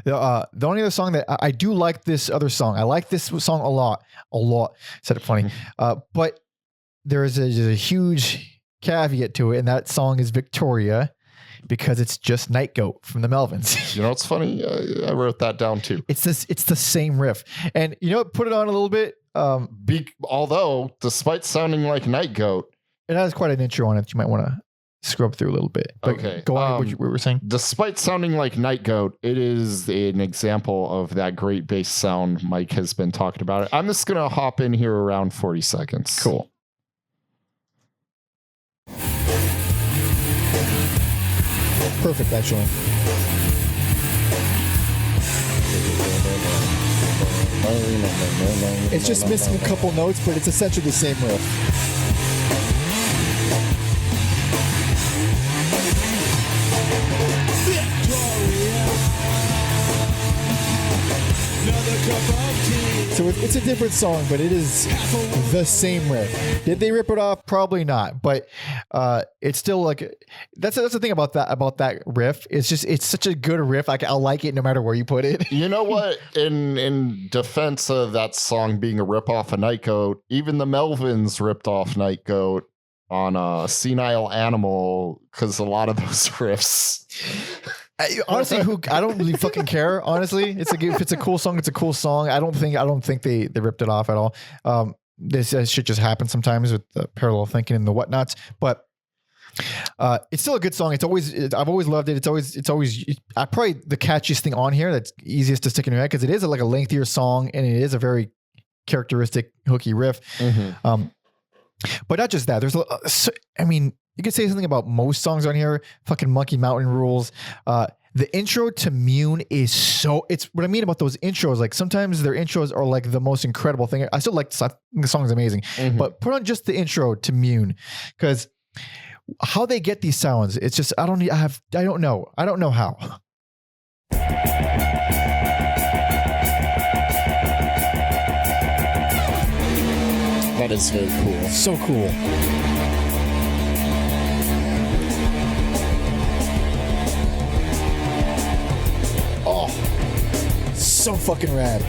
the only other song that I do like this other song. I like this song a lot. Said it funny. But there is a huge caveat to it, and that song is Victoria. Because it's just Night Goat from the Melvins. You know what's funny? I wrote that down too. It's the same riff, and put it on a little bit. Although, despite sounding like Night Goat, it has quite an intro on it. You might want to scrub through a little bit. But okay, go on. What you were saying. Despite sounding like Night Goat, it is an example of that great bass sound Mike has been talking about. I'm just gonna hop in here around 40 seconds. Cool. Perfect, actually. It's just missing a couple notes, but it's essentially the same riff. So it's a different song, but it is the same riff. Did they rip it off? Probably not, but it's still like that's the thing about that riff. It's such a good riff. I'll like it no matter where you put it. You know what? In defense of that song being a rip off of Night Goat, even the Melvins ripped off Night Goat on a Senile Animal because a lot of those riffs. Honestly, I don't really fucking care. Honestly, if it's a cool song, it's a cool song. I don't think they ripped it off at all. This shit just happens sometimes with the parallel thinking and the whatnots, but it's still a good song. I've always loved it. It's always probably the catchiest thing on here. That's easiest to stick in your head because it is like a lengthier song and it is a very characteristic hooky riff. But not just that. You could say something about most songs on here. Fucking Monkey Mountain rules. The intro to Mune it's what I mean about those intros. Like sometimes their intros are like the most incredible thing. I still like the song's amazing, but put on just the intro to Mune because how they get these sounds. It's just, I don't know how. That is very cool. So cool. So fucking rad.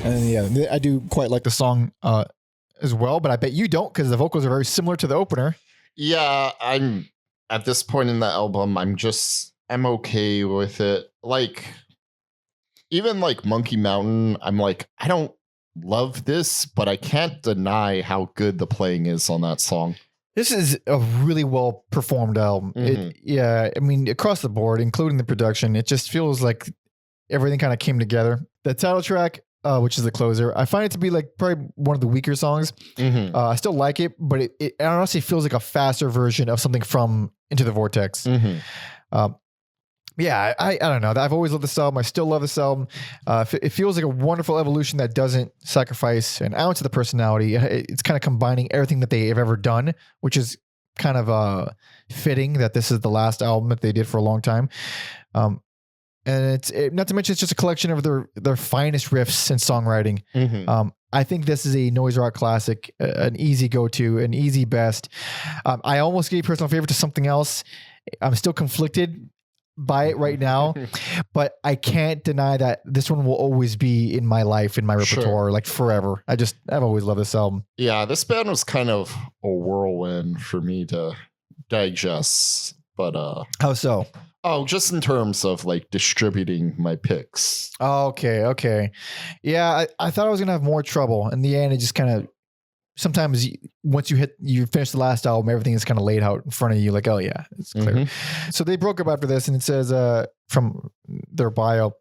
And yeah, I do quite like the song as well, but I bet you don't because the vocals are very similar to the opener. Yeah, I'm at this point in the album, I'm okay with it. Like, even like Monkey Mountain, I'm like, I don't love this, but I can't deny how good the playing is on that song. This is a really well performed album. Across the board, including the production, it just feels like everything kind of came together. The title track, which is the closer, I find it to be like probably one of the weaker songs. I still like it, but it honestly feels like a faster version of something from Into the Vortex. I don't know. I've always loved this album. I still love this album. It feels like a wonderful evolution that doesn't sacrifice an ounce of the personality. It's kind of combining everything that they have ever done, which is kind of fitting that this is the last album that they did for a long time. And it's not to mention it's just a collection of their finest riffs and songwriting. I think this is a noise rock classic, an easy go-to, an easy best. I almost gave personal favorite to something else. I'm still conflicted by it right now, but I can't deny that this one will always be in my life, in my repertoire, like forever. I've always loved this album. Yeah, this band was kind of a whirlwind for me to digest, but how so? Oh, just in terms of like distributing my picks. Oh, okay. Yeah, I thought I was gonna have more trouble. In the end, it just kind of sometimes once you finish the last album, everything is kind of laid out in front of you. Like, oh yeah, it's clear. So they broke up after this, and it says from their bio,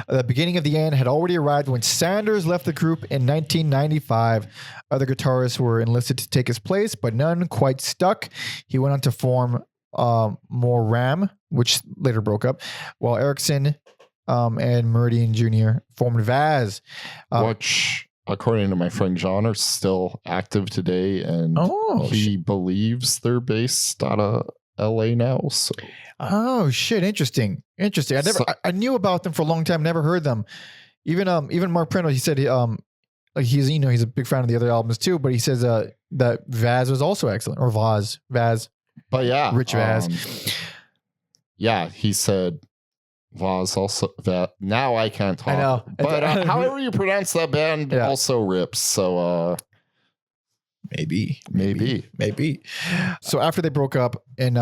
the beginning of the end had already arrived when Sanders left the group in 1995. Other guitarists were enlisted to take his place, but none quite stuck. He went on to form more Ram, which later broke up, while Erickson and Mooridian Jr. formed Vaz, which, according to my friend John, are still active today, and he believes they're based out of LA now. So. Oh shit! Interesting. I knew about them for a long time. Never heard them. Even Mark Prento, he said he's a big fan of the other albums too. But he says that Vaz was also excellent, or Vaz. But yeah, Rich Vaz. Yeah, he said Vaz also. That now I can't talk. I know, but however you pronounce that band also rips. So maybe. So after they broke up and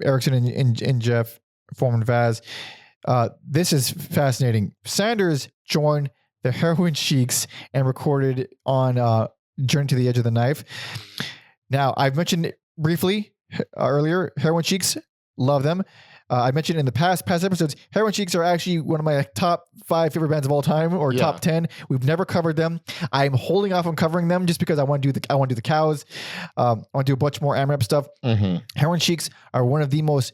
Erickson and Jeff formed Vaz, this is fascinating. Sanders joined the Heroin Sheiks and recorded on Journey to the Edge of the Knife. Now, I've mentioned briefly earlier, Heroin Sheiks, love them. I mentioned in the past episodes, Heroin Sheiks are actually one of my top 5 favorite bands of all time, or top 10. We've never covered them. I'm holding off on covering them just because I want to do the Cows. I want to do a bunch more AmRep stuff. Heroin Sheiks are one of the most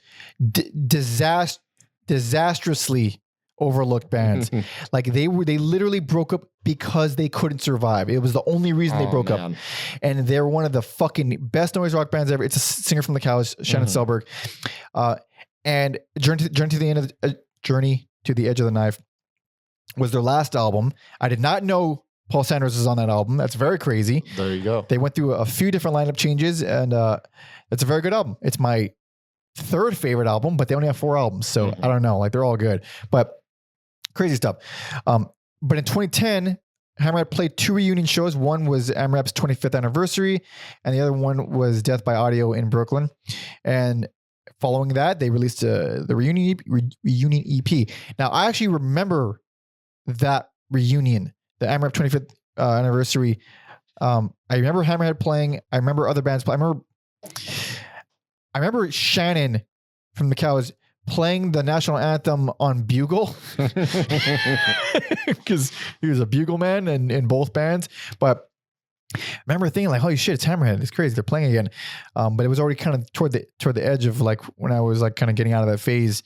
disastrously overlooked bands. Like they literally broke up because they couldn't survive. It was the only reason they broke up. And they're one of the fucking best noise rock bands ever. It's a singer from the Cows, Shannon Selberg. And Journey to the Edge of the Knife was their last album. I did not know Paul Sanders was on that album. That's very crazy. There you go. They went through a few different lineup changes, and it's a very good album. It's my 3rd favorite album, but they only have 4 albums, so I don't know. Like, they're all good, but crazy stuff. But in 2010, Hammerhead played 2 reunion shows. One was AmRep's 25th anniversary, and the other one was Death by Audio in Brooklyn. And following that, they released the reunion EP. Now, I actually remember that reunion, the AmRep 25th anniversary. I remember Hammerhead playing. I remember other bands playing. I remember Shannon from the Cows playing the national anthem on bugle because he was a bugle man in both bands. But I remember thinking like, holy shit, it's Hammerhead. It's crazy. They're playing again. But it was already kind of toward the edge of like when I was like kind of getting out of that phase.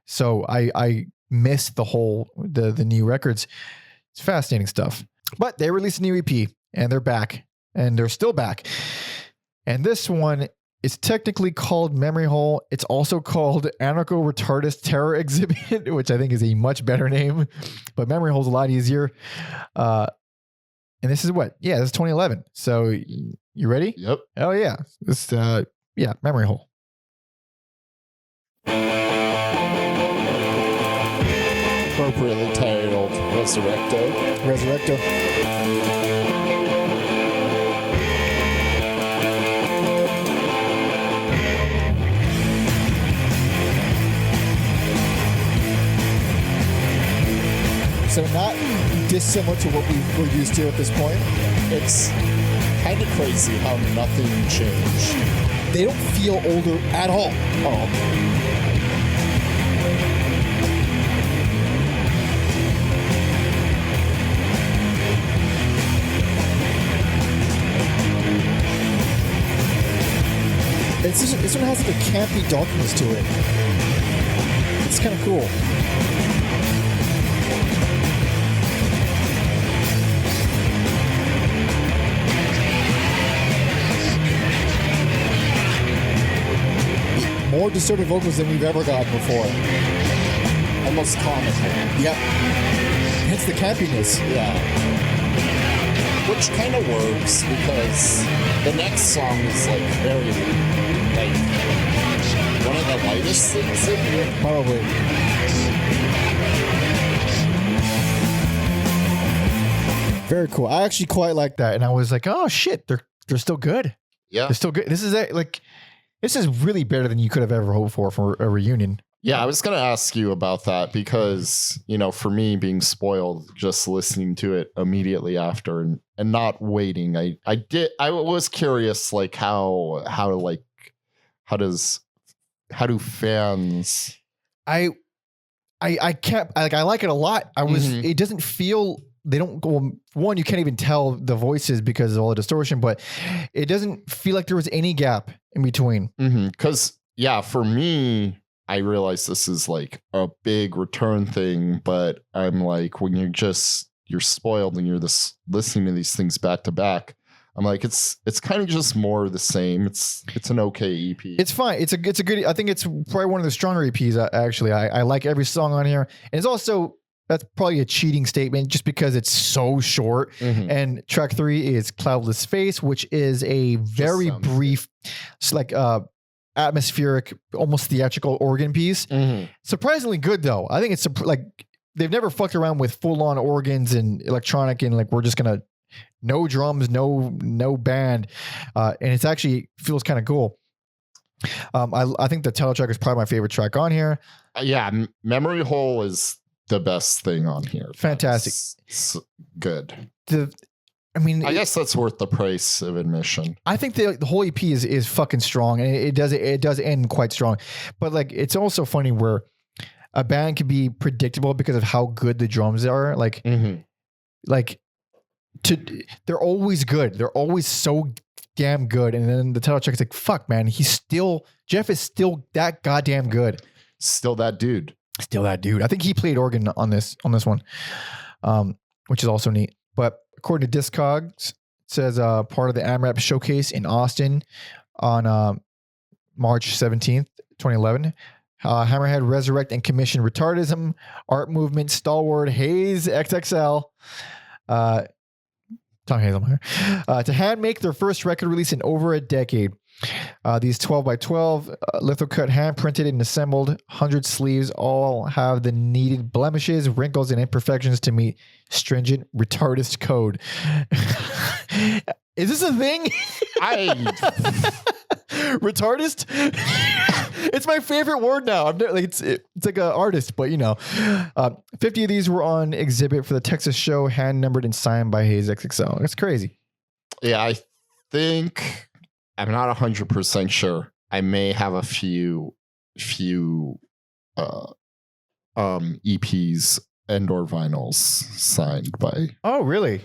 So I missed the new records. It's fascinating stuff. But they released a new EP and they're back and they're still back. And this one is technically called Memory Hole. It's also called Anarcho-Retardist Terror Exhibit, which I think is a much better name, but Memory Hole's a lot easier. And this is what? Yeah, this is 2011. So you ready? Yep. Oh yeah. This, Memory Hole. Appropriately titled Resurrecto. So not dissimilar to what we were used to at this point. It's kind of crazy how nothing changed. They don't feel older at all. Oh. This one has like a campy darkness to it. It's kind of cool. More distorted vocals than we've ever got before. Almost comical. Yep. Hence the campiness. Yeah. Which kind of works because the next song is like very, like, one of the lightest things in here. Probably. Very cool. I actually quite like that. And I was like, oh shit, they're still good. Yeah. They're still good. This is really better than you could have ever hoped for a reunion. Yeah, I was going to ask you about that because, for me being spoiled, just listening to it immediately after and not waiting, I was curious, like how do fans? I can't, like, I like it a lot. It doesn't feel, they don't go, one, you can't even tell the voices because of all the distortion, but it doesn't feel like there was any gap in between. Because for me, I realize this is like a big return thing, but I'm like, when you're spoiled and you're listening to these things back to back, I'm like, it's kind of just more of the same. It's an okay EP. It's fine. It's a good, I think it's probably one of the stronger EPs. Actually, I like every song on here. And it's also, that's probably a cheating statement just because it's so short. And track 3 is Cloudless Face, which is a very brief, like atmospheric, almost theatrical organ piece. Surprisingly good though. I think it's like they've never fucked around with full on organs and electronic and like we're just gonna no drums, no band, and it's actually feels kind of cool. I think the title track is probably my favorite track on here. Memory Hole is the best thing on here. Fantastic. It's good. I guess that's worth the price of admission. I think the whole EP is fucking strong, and it does end quite strong. But like, it's also funny where a band can be predictable because of how good the drums are. Like, they're always good. They're always so damn good. And then the title track is like, fuck, man, Jeff is still that goddamn good. Still that dude. I think he played organ on this one, which is also neat. But according to Discogs, it says part of the AmRep showcase in Austin on March 17th, 2011. Hammerhead resurrect and commission Retardism, Art Movement, Stalwart, Haze, XXL, Tom Hazelmeyer, to hand make their first record release in over a decade. These 12 by 12 litho cut, hand printed and assembled 100 sleeves all have the needed blemishes, wrinkles, and imperfections to meet stringent retardist code. Is this a thing? Retardist? It's my favorite word now. It's like an artist, but 50 of these were on exhibit for the Texas show, hand numbered and signed by Hayes XXL. That's crazy. Yeah, I think I'm not 100% sure. I may have a few EPs and or vinyls signed by. Oh, really?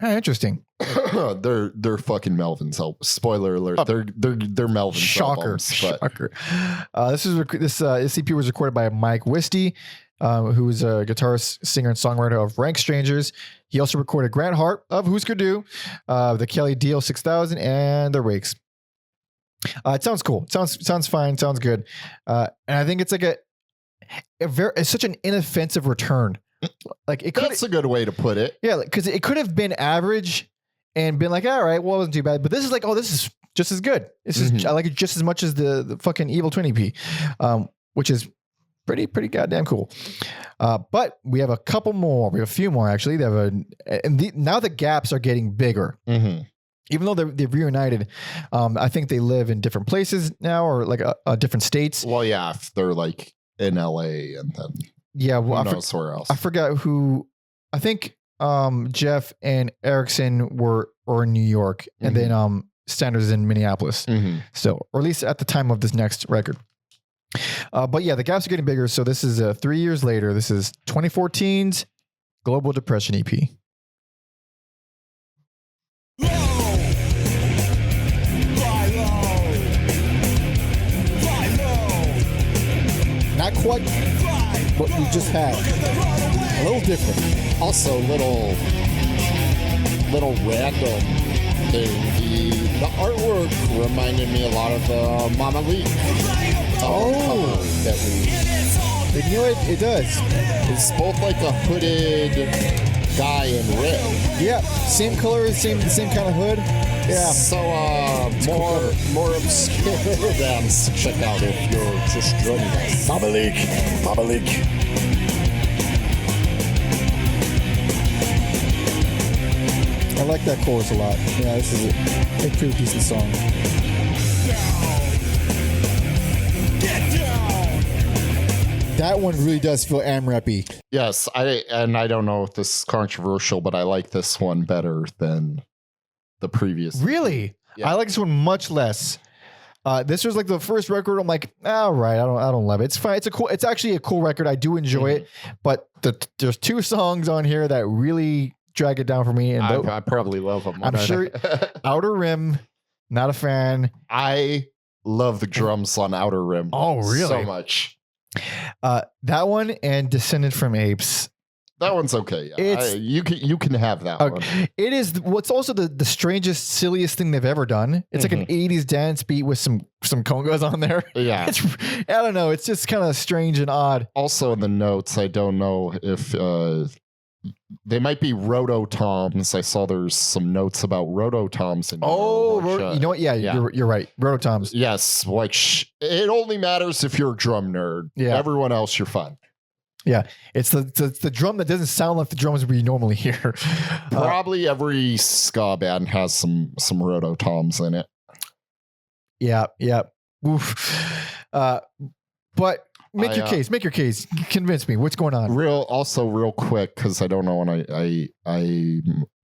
Interesting. They're fucking Melvin's albums. Spoiler alert. They're Melvin's albums. Shocker. This EP was recorded by Mike Wisty, who is a guitarist, singer, and songwriter of Rank Strangers. He also recorded Grant Hart of Who's Could Do, the Kelly Deal 6000, and the Rakes. It sounds cool. Sounds fine. Sounds good. And I think it's like it's such an inoffensive return. Like that's a good way to put it. Yeah, because it could have been average and been like, all right, well, it wasn't too bad. But this is like, oh, this is just as good. This is I like it just as much as the fucking Evil Twin EP, which is pretty goddamn cool. But we have a couple more. We have a few more actually. Now the gaps are getting bigger. Even though they've reunited, I think they live in different places now or like different states. Well, yeah, if they're like in LA and then. Yeah, well, who knows where else? I forgot who. I think Jeff and Erickson were in New York, and then Sanders in Minneapolis. So, or at least at the time of this next record. But yeah, the gaps are getting bigger. So this is 3 years later. This is 2014's Global Depression EP. Not quite what we just had. A little different. Also, little random thing. The artwork reminded me a lot of Mama Lee. That it does. It's both like a hooded guy in red. Yeah, same color, same kind of hood. Yeah. So more obscure bands to check out if you're just joining us. Mama Leak. I like that chorus a lot. Yeah, this is a pretty decent song. That one really does feel AmRep-y. Yes, I don't know if this is controversial, but I like this one better than the previous. Really? Yeah. I like this one much less. This was like the first record. I'm like, all right, I don't love it. It's fine. It's actually a cool record. I do enjoy it, but there's two songs on here that really drag it down for me. And I probably love them. I'm sure. Outer Rim, not a fan. I love the drums on Outer Rim. Oh, really? So much. That one and Descended from Apes. That one's okay. You can have that one. It is what's also the strangest, silliest thing they've ever done. It's like an 80s dance beat with some congas on there. Yeah. I don't know. It's just kind of strange and odd. Also in the notes, I don't know if they might be rototoms. I saw there's some notes about rototoms in there. You know what? Yeah. You're right. Rototoms. Yes. Like it only matters if you're a drum nerd. Yeah. Everyone else, you're fine. Yeah, it's the drum that doesn't sound like the drums we normally hear. Probably every ska band has some rototoms in it. Yeah. Oof. But make your case. Convince me. What's going on? Real quick, because I don't know when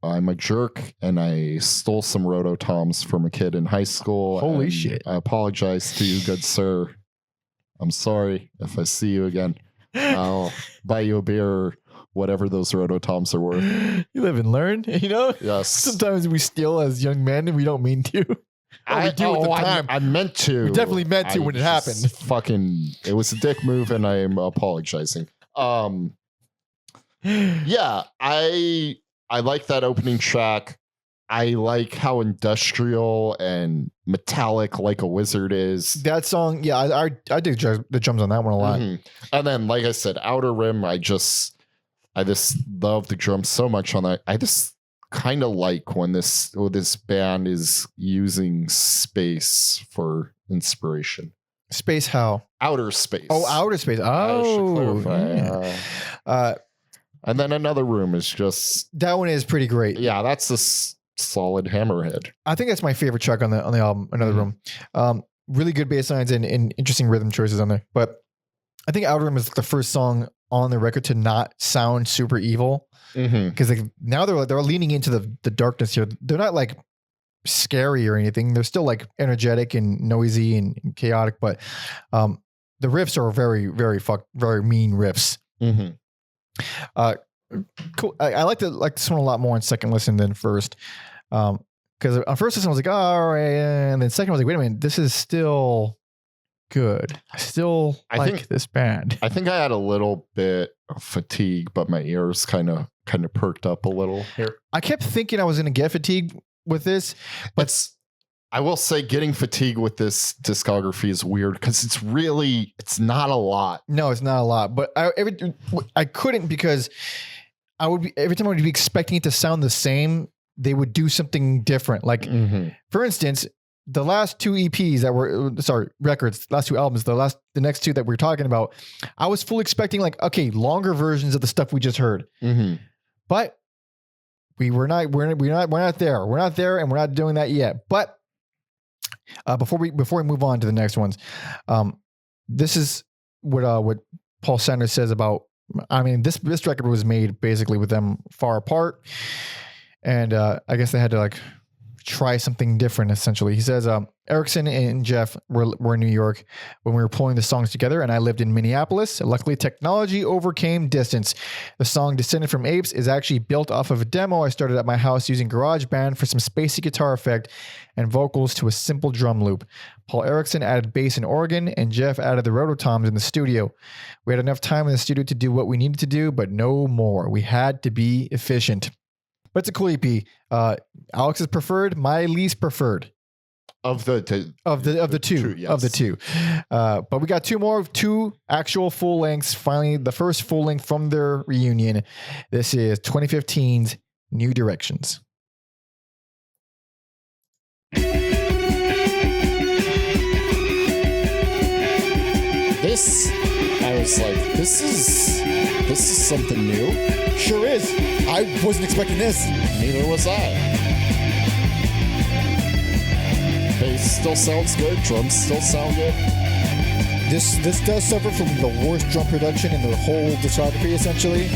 I'm a jerk and I stole some rototoms from a kid in high school. Holy shit! I apologize to you, good sir. I'm sorry if I see you again. I'll buy you a beer or whatever those rototoms are worth. You live and learn, Yes. Sometimes we steal as young men and we don't mean to. I meant to. We definitely meant to when it happened. It was a dick move and I'm apologizing. Yeah, I like that opening track. I like how industrial and metallic Like a Wizard is. That song, yeah, I dig the drums on that one a lot. And then, like I said, Outer Rim, I just love the drums so much on that. kind of like when this band is using space for inspiration. Space how? Outer space. Oh, outer space. Oh. And then Another Room is just... That one is pretty great. Yeah, that's a solid Hammerhead. I think that's my favorite track on the album, Another Room. Really good bass lines and interesting rhythm choices on there. But I think Outer Room is the first song on the record to not sound super evil. Because now they're leaning into the darkness here. They're not like scary or anything. They're still like energetic and noisy and chaotic, but the riffs are very, very mean riffs. Cool. I like this one a lot more on second listen than first. Because on first listen I was like, oh, all right, and then second I was like, wait a minute, this is still good. I think this band. I think I had a little bit of fatigue, but my ears kind of perked up a little here. I kept thinking I was going to get fatigue with this, but I will say getting fatigue with this discography is weird because it's not a lot. No, it's not a lot, but I couldn't because every time I would be expecting it to sound the same, they would do something different. Like for instance, the last two EPs records, last two albums, the next two that we're talking about, I was fully expecting like, okay, longer versions of the stuff we just heard. But we're not there. We're not there and we're not doing that yet. But before we move on to the next ones, this is what Paul Sanders says about, I mean, this record was made basically with them far apart. And I guess they had to like try something different, essentially. He says, Erickson and Jeff were in New York when we were pulling the songs together, and I lived in Minneapolis. Luckily, technology overcame distance. The song Descended from Apes is actually built off of a demo I started at my house using GarageBand for some spacey guitar effect and vocals to a simple drum loop. Paul Erickson added bass and organ, and Jeff added the rototoms in the studio. We had enough time in the studio to do what we needed to do, but no more. We had to be efficient. But it's a cool EP. Alex's preferred, my least preferred of the two. But we got two actual full lengths. Finally, the first full length from their reunion. This is 2015's New Directionz. This, I was like, this is something new. Sure is. I wasn't expecting this. Neither was I. Bass still sounds good. Drums still sound good. This does suffer from the worst drum production in their whole discography, essentially,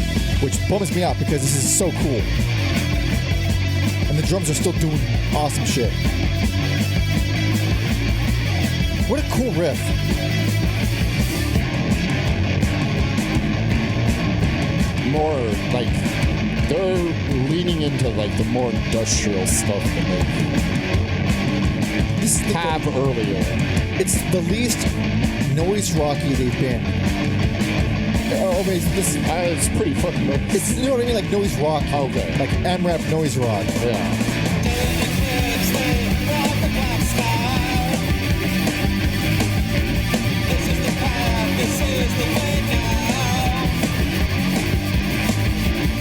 which bums me out because this is so cool. And the drums are still doing awesome shit. What a cool riff. More like they're leaning into like the more industrial stuff than they have earlier. It's the least noise rocky they've been. It's pretty fucking noise. It's, you know what I mean, like noise rock. Okay, like AmRep noise rock. Yeah.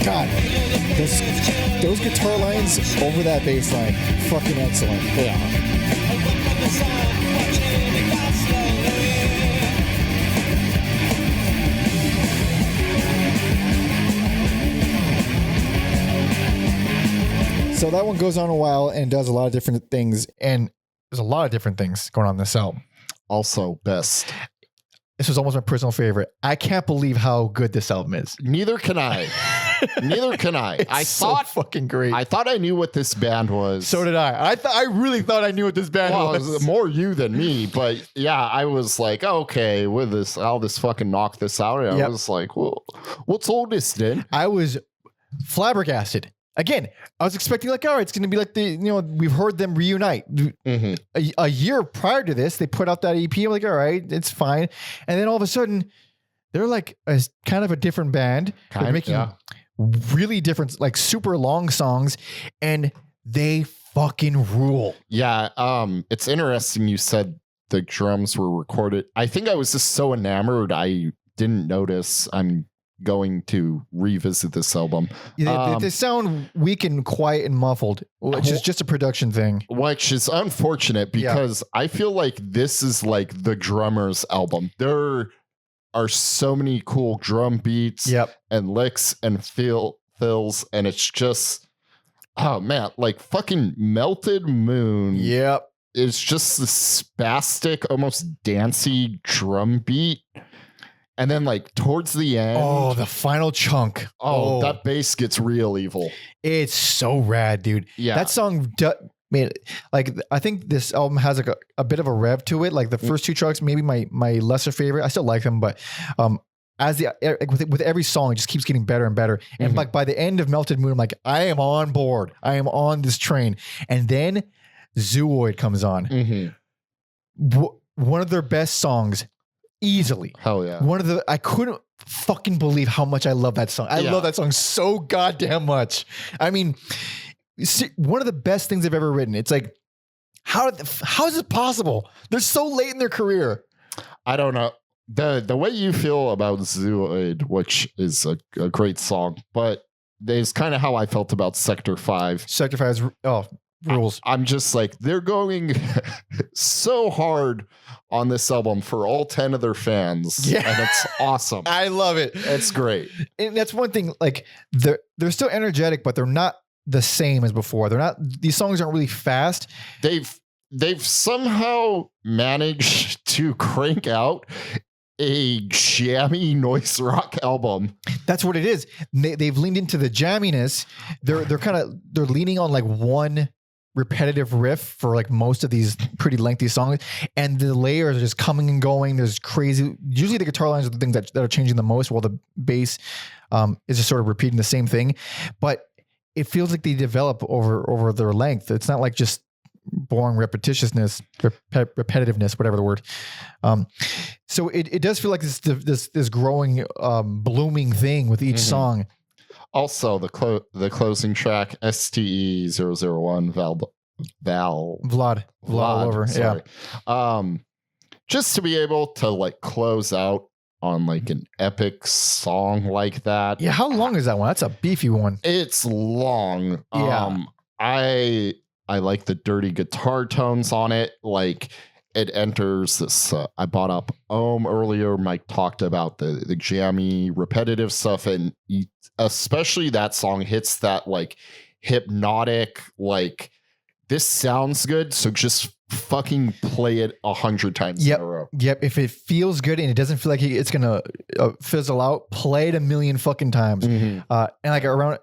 God, those guitar lines over that bass line, fucking excellent. Yeah. So that one goes on a while and does a lot of different things. And there's a lot of different things going on in this album. Also, best. This was almost my personal favorite. I can't believe how good this album is. Neither can I. Neither can I. I thought so fucking great. I thought I knew what this band was. So did I. I really thought I knew what this band was. It was more you than me, but yeah, I was like, okay, with this, I'll just fucking knock this out. And I was like, well, what's all this then? I was flabbergasted. Again, I was expecting like, all right, it's going to be like we've heard them reunite. A year prior to this, they put out that EP. I'm like, all right, it's fine. And then all of a sudden, they're like a kind of a different band. They're making really different, like super long songs, and they fucking rule. Yeah. It's interesting you said the drums were recorded. I think I was just so enamored I didn't notice. I'm going to revisit this album. They sound weak and quiet and muffled, which is just a production thing. Which is unfortunate because I feel like this is like the drummer's album. There are so many cool drum beats and licks and fills, and it's just, oh man, like fucking Melted Moon. Yep. It's just the spastic, almost dancey drum beat. And then like towards the end. Oh, the final chunk. Oh, that bass gets real evil. It's so rad, dude. Yeah. That song, man, like I think this album has like a bit of a rev to it. Like the first 2 tracks, maybe my lesser favorite. I still like them, but as with every song, it just keeps getting better and better. And like by the end of Melted Moon, I'm like, I am on board. I am on this train. And then Zooid comes on. One of their best songs. Easily. Hell yeah. I couldn't fucking believe how much I love that song. I love that song so goddamn much. I mean, one of the best things they've ever written. It's like, how is it possible? They're so late in their career. I don't know. The way you feel about Zooid, which is a great song, but it's kind of how I felt about Sector 5. Sector 5 is, rules. I'm just like, they're going so hard on this album for all 10 of their fans. Yeah. And it's awesome. I love it. It's great. And that's one thing, like they're still energetic, but they're not the same as before. These songs aren't really fast. They've somehow managed to crank out a jammy noise rock album. That's what it is. They've leaned into the jamminess. They're leaning on like one repetitive riff for like most of these pretty lengthy songs, and the layers are just coming and going. There's crazy. Usually the guitar lines are the things that are changing the most, while the bass is just sort of repeating the same thing. But it feels like they develop over their length. It's not like just boring repetitiousness, repetitiveness, whatever the word. So it does feel like this growing, blooming thing with each song. Also, the closing track, STE-001, Vlad all over. Sorry. Yeah. Just to be able to like close out on like an epic song like that. Yeah. How long is that one? That's a beefy one. It's long. Yeah. I like the dirty guitar tones on it. Like it enters this. I brought up earlier. Mike talked about the jammy, repetitive stuff, and especially that song hits that like hypnotic. Like this sounds good, so just fucking play it 100 times in a row. Yep. If it feels good and it doesn't feel like it's gonna fizzle out, play it a million fucking times. And like around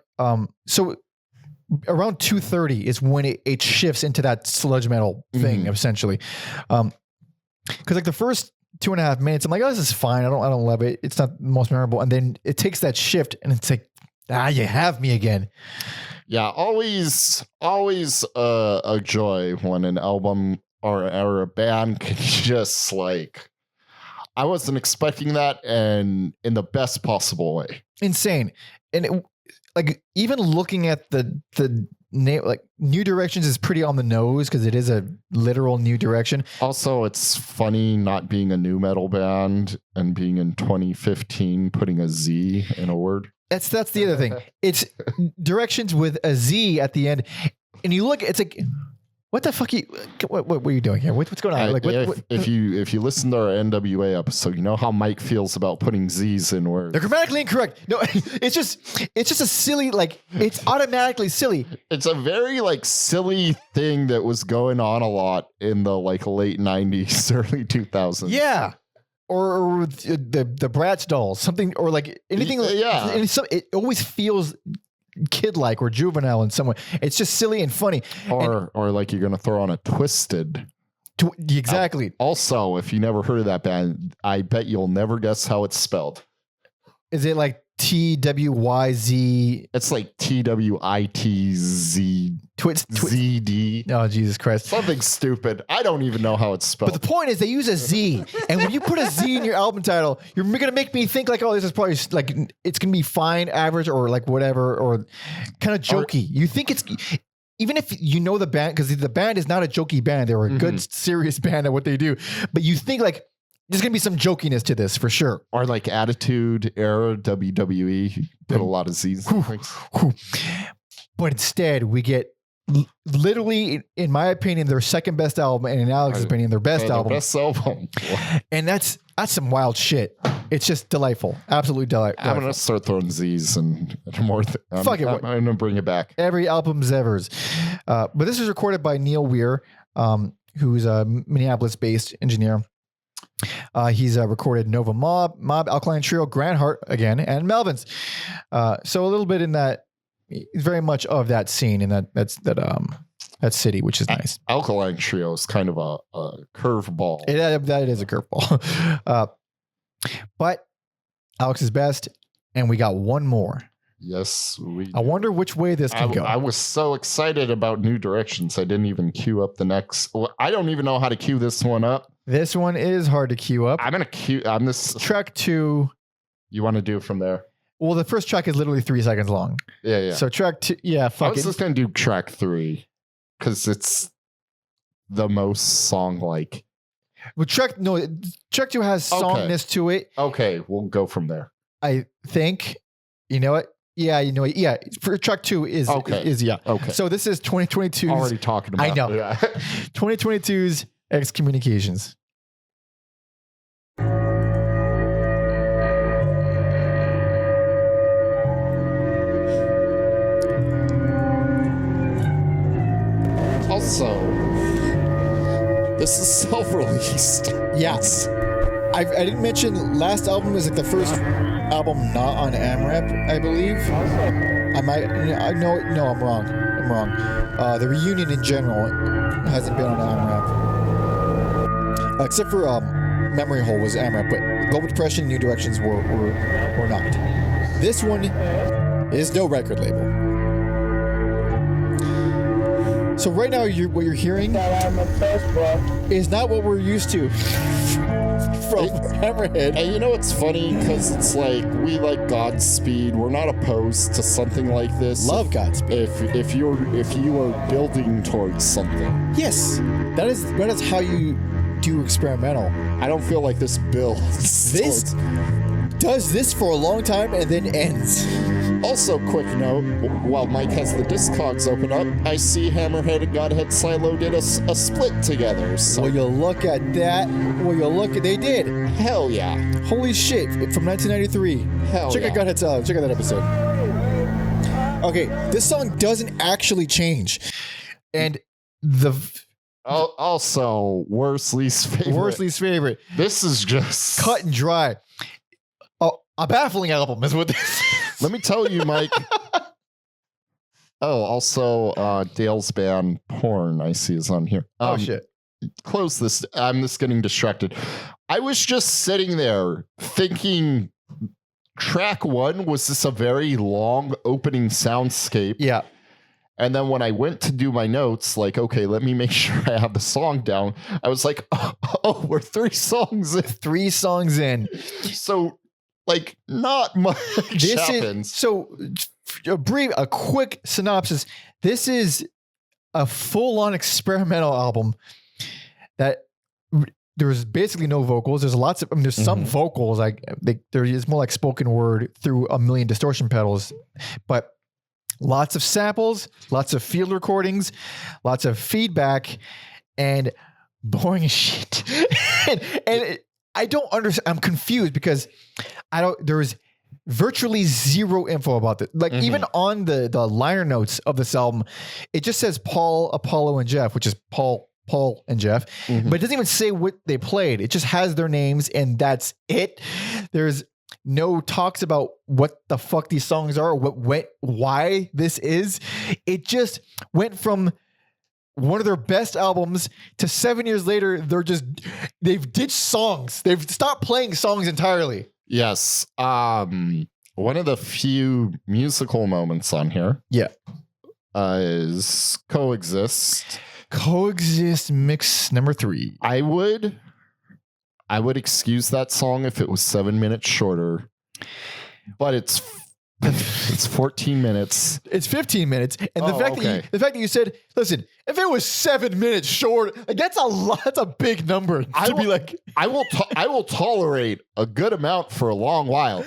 around 2:30 is when it shifts into that sludge metal thing, essentially. Because like the first 2.5 minutes, I'm like, oh, this is fine. I don't love it. It's not the most memorable. And then it takes that shift and it's like, you have me again. Yeah, always a joy when an album or a band can just like, I wasn't expecting that, and in the best possible way. Insane. And like even looking at the name, like New Directionz is pretty on the nose because it is a literal new direction. Also, it's funny not being a new metal band and being in 2015, putting a Z in a word. That's the other thing. It's Directionz with a Z at the end, and you look, it's like, what the fuck? What are you doing here? What's going on? Like, if you listen to our NWA episode, you know how Mike feels about putting Z's in words. They're grammatically incorrect. No, it's just a silly, like it's automatically silly. It's a very like silly thing that was going on a lot in the like late 90s, early 2000s. Yeah. Or the Bratz dolls, something, or like anything. Yeah. It always feels kid-like or juvenile in some way. It's just silly and funny. Or like you're going to throw on a Twisted. Exactly. Also, if you never heard of that band, I bet you'll never guess how it's spelled. Is it like TWYZ? It's like TWITZ. ZD. Oh, Jesus Christ. Something stupid. I don't even know how it's spelled. But the point is they use a Z. And when you put a Z in your album title, you're going to make me think like, oh, this is probably like, it's going to be fine, average, or like whatever, or kind of jokey. You think it's, even if you know the band, because the band is not a jokey band. They're a good, serious band at what they do. But you think like, There's going to be some jokiness to this for sure. Or like Attitude Era WWE. Put a lot of Z's in things. But instead, we get literally, in my opinion, their second best album, and in Alex's opinion, their best album. Best album. And that's some wild shit. It's just delightful. Absolutely delightful. I'm going to start throwing Z's and more. Fuck it. I'm going to bring it back. Every album's ever's. But this is recorded by Neil Weir, who's a Minneapolis-based engineer. He's recorded Nova Mob, Alkaline Trio, Grand Heart again, and Melvins. So a little bit in that, very much of that scene in that city, which is nice. Alkaline Trio is kind of a curveball. That is a curveball. But Alex is best, and we got one more. Yes, I wonder which way this can go. I was so excited about New Directions, I didn't even queue up the next. Well, I don't even know how to queue this one up. This one is hard to queue up. I'm gonna queue. I'm this track 2. You want to do it from there? Well, the first track is literally 3 seconds long. Yeah. So track 2, yeah, fuck it. I was just gonna do track 3 because it's the most song-like. Well, track 2 has songness to it. Okay, we'll go from there. I think. You know what? Yeah, you know what? Yeah, for track 2 is yeah. Okay. So this is 2022's. Already talking about. I know. Yeah. 2022's Excommunications. Also, this is self-released. Yes. I didn't mention last album is like the first album not on AmRep, I believe. I might. No, I'm wrong. The reunion in general hasn't been on AmRep, except for Memory Hole was AmRep, but Global Depression, New Directions were not. This one is no record label. So right now, what you're hearing is not what we're used to from Hammerhead. And you know what's funny? Because it's like, we like Godspeed. We're not opposed to something like this. Love Godspeed. If you are building towards something. Yes, that is how you do experimental. I don't feel like this builds. This does this for a long time and then ends. Also, quick note, while Mike has the Discogs open up, I see Hammerhead and Godhead Silo did a split together. So. Will you look at that? They did. Hell yeah. Holy shit, from 1993. Check out Godhead Silo. Check out that episode. Okay, this song doesn't actually change. And also, worst least favorite. This is just cut and dry. A baffling album is what this is. Let me tell you, Mike. Also, Dale's band Porn, I see, is on here. Shit. Close this. I'm just getting distracted. I was just sitting there thinking track 1 was this a very long opening soundscape. Yeah. And then when I went to do my notes, like, okay, let me make sure I have the song down. I was like, oh, we're 3 songs in. 3 songs in. So, like, not much happens. A quick synopsis. This is a full-on experimental album that there's basically no vocals. There's lots of, there's some vocals, there is more like spoken word through a million distortion pedals, but lots of samples, lots of field recordings, lots of feedback, and boring as shit. I don't understand. I'm confused because there's virtually zero info about this. Like even on the liner notes of this album, it just says Paul, Apollo, and Jeff, which is Paul and Jeff, but it doesn't even say what they played. It just has their names and that's it. There's no talks about what the fuck these songs are, why this is. It just went from one of their best albums to 7 years later, they've ditched songs. They've stopped playing songs entirely. Yes. One of the few musical moments on here. Yeah. Is Coexist. Coexist mix number 3. I would excuse that song if it was 7 minutes shorter, but It's 14 minutes. It's 15 minutes. And the fact that you said, listen, if it was 7 minutes short, like that's a lot. That's a big number to be like. I will tolerate a good amount for a long while.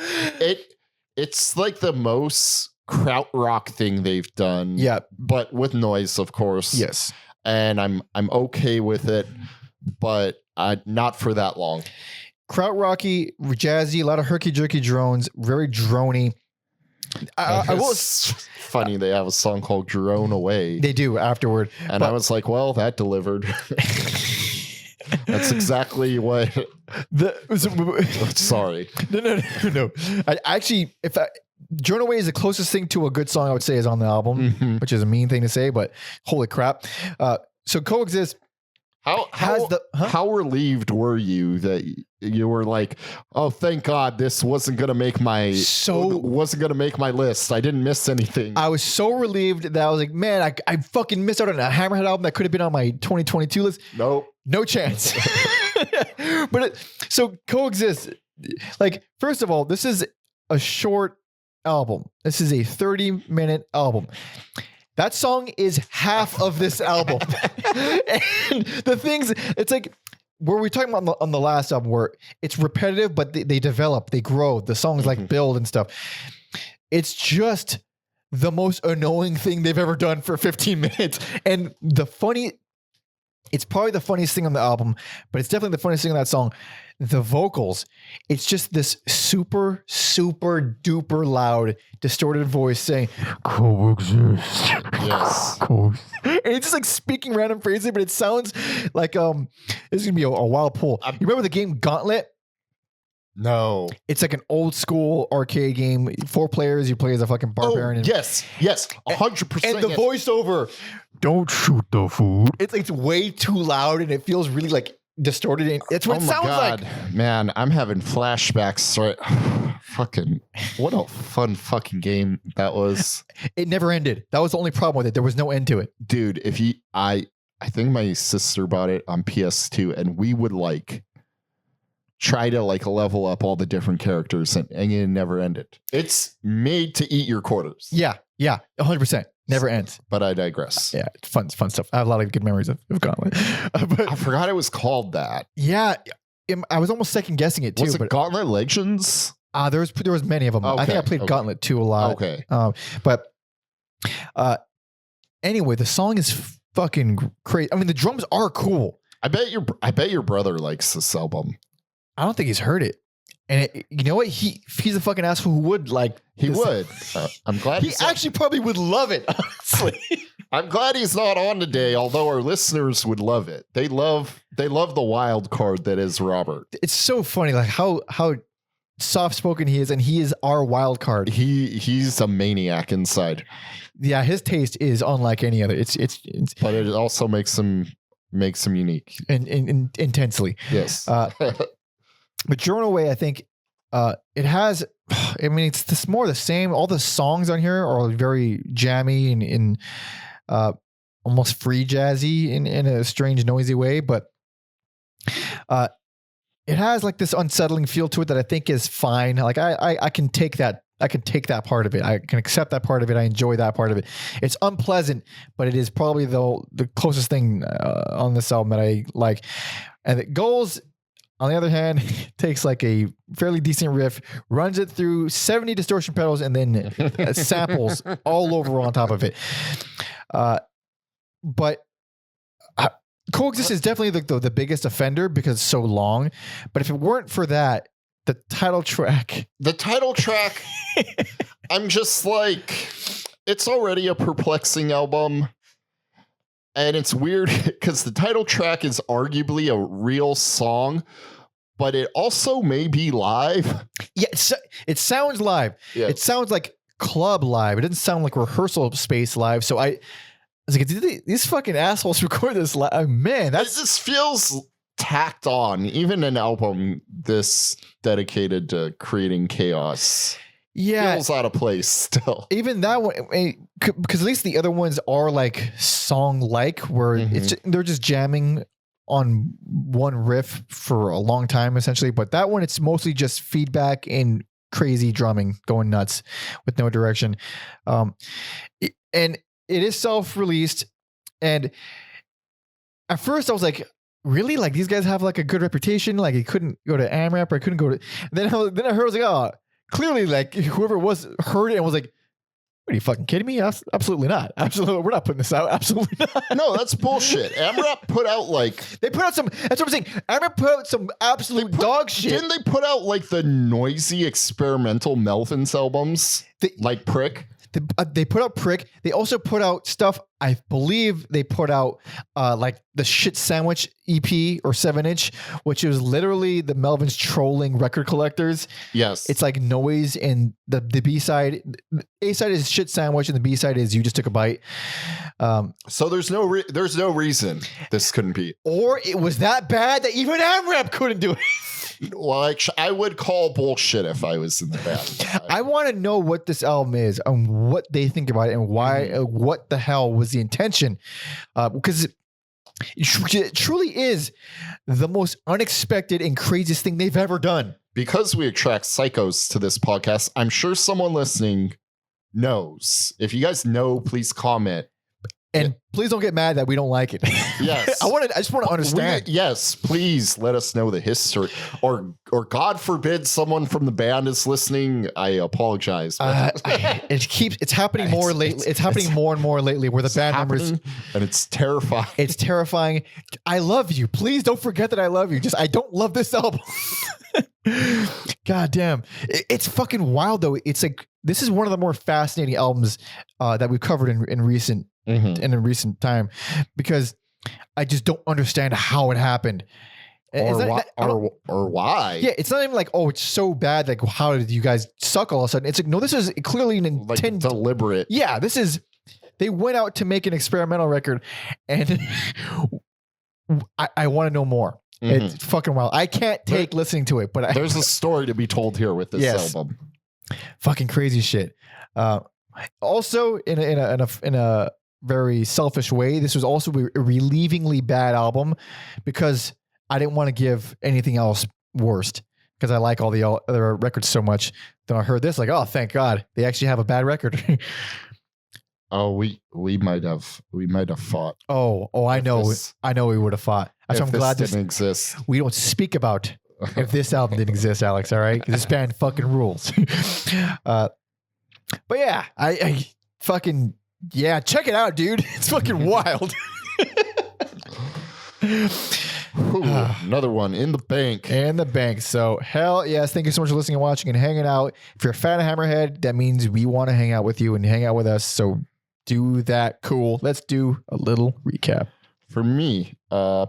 It's like the most krautrock thing they've done. Yeah, but with noise, of course. Yes, and I'm okay with it, but not for that long. Krautrocky, jazzy, a lot of herky jerky drones, very drony. I will. Funny, they have a song called "Drone Away." They do afterward, and I was like, "Well, that delivered." That's exactly what. Sorry. No. I actually, "Drone Away" is the closest thing to a good song I would say is on the album, which is a mean thing to say, but holy crap! So Coexist. How relieved were you that you were like, oh, thank God this wasn't gonna make my list. I didn't miss anything. I was so relieved that I was like, man, I fucking missed out on a Hammerhead album that could have been on my 2022 list. Nope. No chance. But so Coexist, like, first of all, this is a short album. This is a 30-minute album. That song is half of this album. And the things, it's like, where we're talking about on the last album where it's repetitive, but they develop, they grow. The songs like build and stuff. It's just the most annoying thing they've ever done for 15 minutes. And it's probably the funniest thing on the album, but it's definitely the funniest thing on that song. The vocals, it's just this super, super duper loud, distorted voice saying, coexist. Yes. And it's just like speaking random phrases, but it sounds like this is going to be a wild pull. You remember the game Gauntlet? No. It's like an old school arcade game. 4 players, you play as a fucking barbarian. Yes, 100%. And the voiceover, don't shoot the food. It's way too loud and it feels really like distorted. And it's what it sounds like. Man, I'm having flashbacks. Right? Fucking, what a fun fucking game that was. It never ended. That was the only problem with it. There was no end to it. Dude, I think my sister bought it on PS2 and we would like try to like level up all the different characters and it never ended. It's made to eat your quarters. Yeah, 100%. Never ends. But I digress. Yeah, it's fun stuff. I have a lot of good memories of Gauntlet. But I forgot it was called that. Yeah, I was almost second guessing it too. Was it Gauntlet Legends? There was many of them. Okay, I think I played Gauntlet 2 a lot. Okay. But anyway, the song is fucking crazy. I mean, the drums are cool. I bet your brother likes this album. I don't think he's heard it. And you know what? He's a fucking asshole who would like. He would. I'm glad he actually probably would love it. Honestly, I'm glad he's not on today. Although our listeners would love it. They love the wild card that is Robert. It's so funny, like how soft spoken he is, and he is our wild card. He's a maniac inside. Yeah, his taste is unlike any other. It's but it also makes him unique and intensely. Yes. But Drone Away, I think it has, I mean, it's just more the same. All the songs on here are very jammy and almost free jazzy in a strange, noisy way. But it has like this unsettling feel to it that I think is fine. Like I can take that. I can take that part of it. I can accept that part of it. I enjoy that part of it. It's unpleasant, but it is probably the closest thing on this album that I like. And it goes, on the other hand, takes like a fairly decent riff, runs it through 70 distortion pedals, and then samples all over on top of it. But Coexist is definitely the biggest offender because it's so long. But if it weren't for that, the title track, I'm just like, it's already a perplexing album. And it's weird because the title track is arguably a real song, but it also may be live. Yeah, it sounds live. Yeah. It sounds like club live. It doesn't sound like rehearsal space live. So I was like, did these fucking assholes record this live? Man, this feels tacked on. Even an album this dedicated to creating chaos. Yeah, feels out of place still. Even that one, because at least the other ones are like song-like, where they're just jamming on one riff for a long time, essentially. But that one, it's mostly just feedback and crazy drumming, going nuts with no direction. And it is self-released. And at first I was like, really? Like these guys have like a good reputation. Like it couldn't go to AmRep or I couldn't go to, then I heard, I was like, oh, clearly like whoever was heard it and was like, what are you fucking kidding me? Absolutely not. Absolutely. We're not putting this out. Absolutely not. No, that's bullshit. AmRep put out like... They put out some... That's what I'm saying. AmRep put out some absolute dog shit. Didn't they put out like the noisy experimental Melvins albums? Like Prick? They put out Prick. They also put out stuff. I believe they put out like the Shit Sandwich EP or 7-inch, which is literally the Melvins trolling record collectors. Yes. It's like noise, and the B-side, A-side is Shit Sandwich and the B-side is You Just Took a Bite. So there's no reason this couldn't be. Or it was that bad that even AmRep couldn't do it. Well, I would call bullshit if I was in the band. I want to know what this album is and what they think about it and why, what the hell was the intention? Because it truly is the most unexpected and craziest thing they've ever done. Because we attract psychos to this podcast, I'm sure someone listening knows. If you guys know, please comment. And please don't get mad that we don't like it. Yes. I just want to understand. Yes, please let us know the history. Or God forbid someone from the band is listening. I apologize. It's happening more lately. It's happening more and more lately where the band members, and it's terrifying. It's terrifying. I love you. Please don't forget that I love you. I don't love this album. God damn. It's fucking wild though. It's like, this is one of the more fascinating albums that we've covered in recent in a recent time, because I just don't understand how it happened or why. Yeah, it's not even like, oh, it's so bad. Like, how did you guys suck all of a sudden? It's like, no, this is clearly an intent, deliberate. Yeah, this is. They went out to make an experimental record, and I want to know more. It's fucking wild. I can't take listening to it, but there's a story to be told here with this album. Fucking crazy shit. Also, in a very selfish way, this was also a relievingly bad album because I didn't want to give anything else worst, because I like all the other records so much. Then I heard this, like, oh, thank God they actually have a bad record. Oh, we might have fought. Oh, I know we would have fought. That's why I'm glad this didn't exist. We don't speak about if this album didn't exist, Alex. All right, because this band fucking rules. But yeah, I fucking. Yeah, check it out, dude. It's fucking wild. Ooh, another one in the bank. In the bank. So, hell yes. Thank you so much for listening and watching and hanging out. If you're a fan of Hammerhead, that means we want to hang out with you and hang out with us. So, do that. Cool. Let's do a little recap. For me,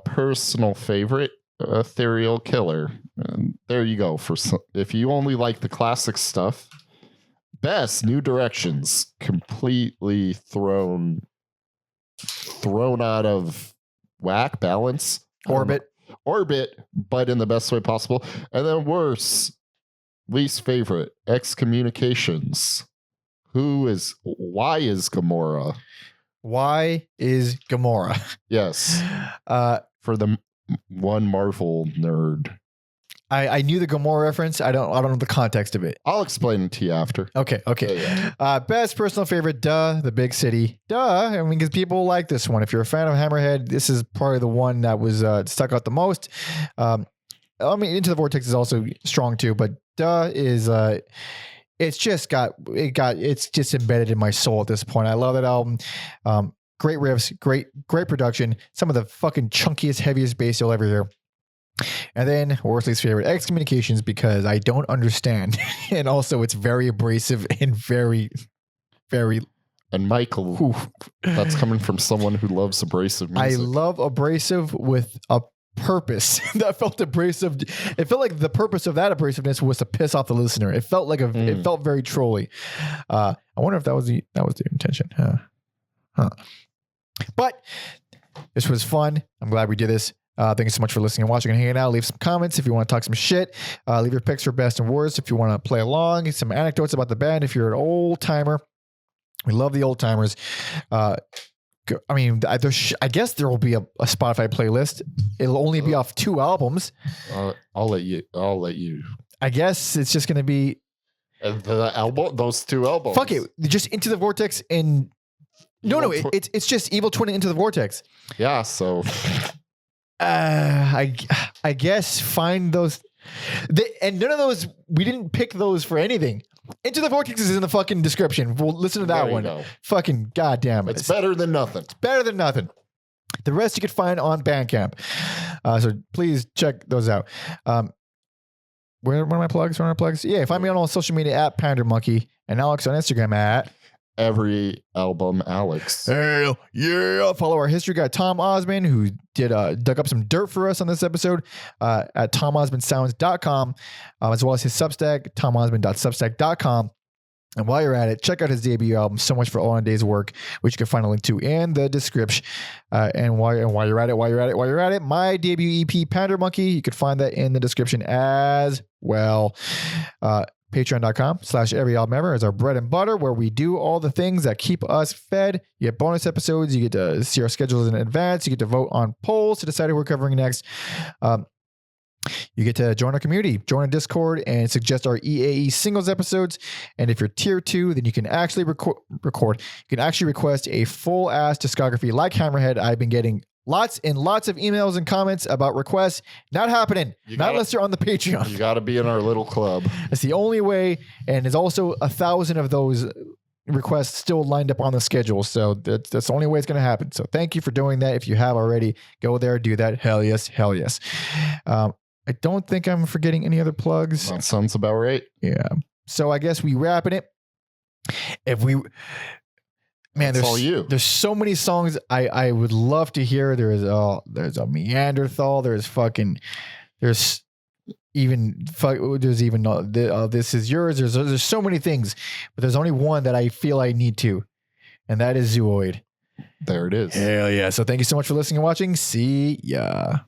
personal favorite, Ethereal Killer. There you go. If you only like the classic stuff. Best, New Directionz, completely thrown out of whack, balance, orbit, but in the best way possible. And then worse, least favorite, Excommunications. Why is Gomorrah? Why is Gomorrah? Yes. For the one Marvel nerd. I knew the Gomorrah reference. I don't know the context of it. I'll explain it to you after. Okay. Yeah. Best personal favorite, The Big City. I mean, because people like this one. If you're a fan of Hammerhead, this is probably the one that was stuck out the most. I mean, Into the Vortex is also strong too, but is it's just embedded in my soul at this point. I love that album. Great riffs, great production. Some of the fucking chunkiest, heaviest bass you'll ever hear. And then, worst least favorite, Excommunications, because I don't understand. And also, it's very abrasive and very, very... And Michael, that's coming from someone who loves abrasive music. I love abrasive with a purpose. That felt abrasive. It felt like the purpose of that abrasiveness was to piss off the listener. It felt like it felt very trolly. I wonder if that was the intention. Huh. But this was fun. I'm glad we did this. Thank you so much for listening and watching and hanging out. Leave some comments if you want to talk some shit. Leave your picks for best and worst if you want to play along. Some anecdotes about the band if you're an old timer. We love the old timers. I mean, I guess there will be a Spotify playlist. It'll only be off 2 albums. I'll let you. I guess it's just going to be The album, those two albums. Fuck it, just Into the Vortex and it's just Evil Twin and Into the Vortex. Yeah, so I guess find those, and none of those, we didn't pick those for anything. Into the Vortex is in the fucking description. We'll listen to that one. Go. Fucking goddamn it. It's better than nothing. It's better than nothing. The rest you can find on Bandcamp. So please check those out. Where are my plugs? Where are my plugs? Yeah, find me on all social media at Pander Monkey and Alex on Instagram at Every Album Alex. Hell yeah. Follow our history guy, Tom Osman, who dug up some dirt for us on this episode at tomosmansounds.com, as well as his Substack, tomosman.substack.com. And while you're at it, check out his debut album, So Much for All in a Day's Work, which you can find a link to in the description. And while you're at it, my debut EP, Pander Monkey, you can find that in the description as well. Patreon.com/everyalbumever is our bread and butter, where we do all the things that keep us fed. You get bonus episodes. You get to see our schedules in advance. You get to vote on polls to decide who we're covering next. You get to join our community, join a Discord, and suggest our EAE singles episodes. And if you're tier 2, then you can actually record. You can actually request a full ass discography like Hammerhead. I've been getting lots and lots of emails and comments about requests. Not happening. Not unless you're on the Patreon. You got to be in our little club. That's the only way. And there's also 1,000 of those requests still lined up on the schedule. So that's the only way it's going to happen. So thank you for doing that. If you have already, go there, do that. Hell yes. Hell yes. I don't think I'm forgetting any other plugs. That sounds about right. Yeah. So I guess we wrapping it. There's so many songs I would love to hear. There's a Neanderthal. There's even This Is Yours. There's so many things, but there's only one that I feel I need to, and that is Zooid. There it is. Hell yeah. So thank you so much for listening and watching. See ya.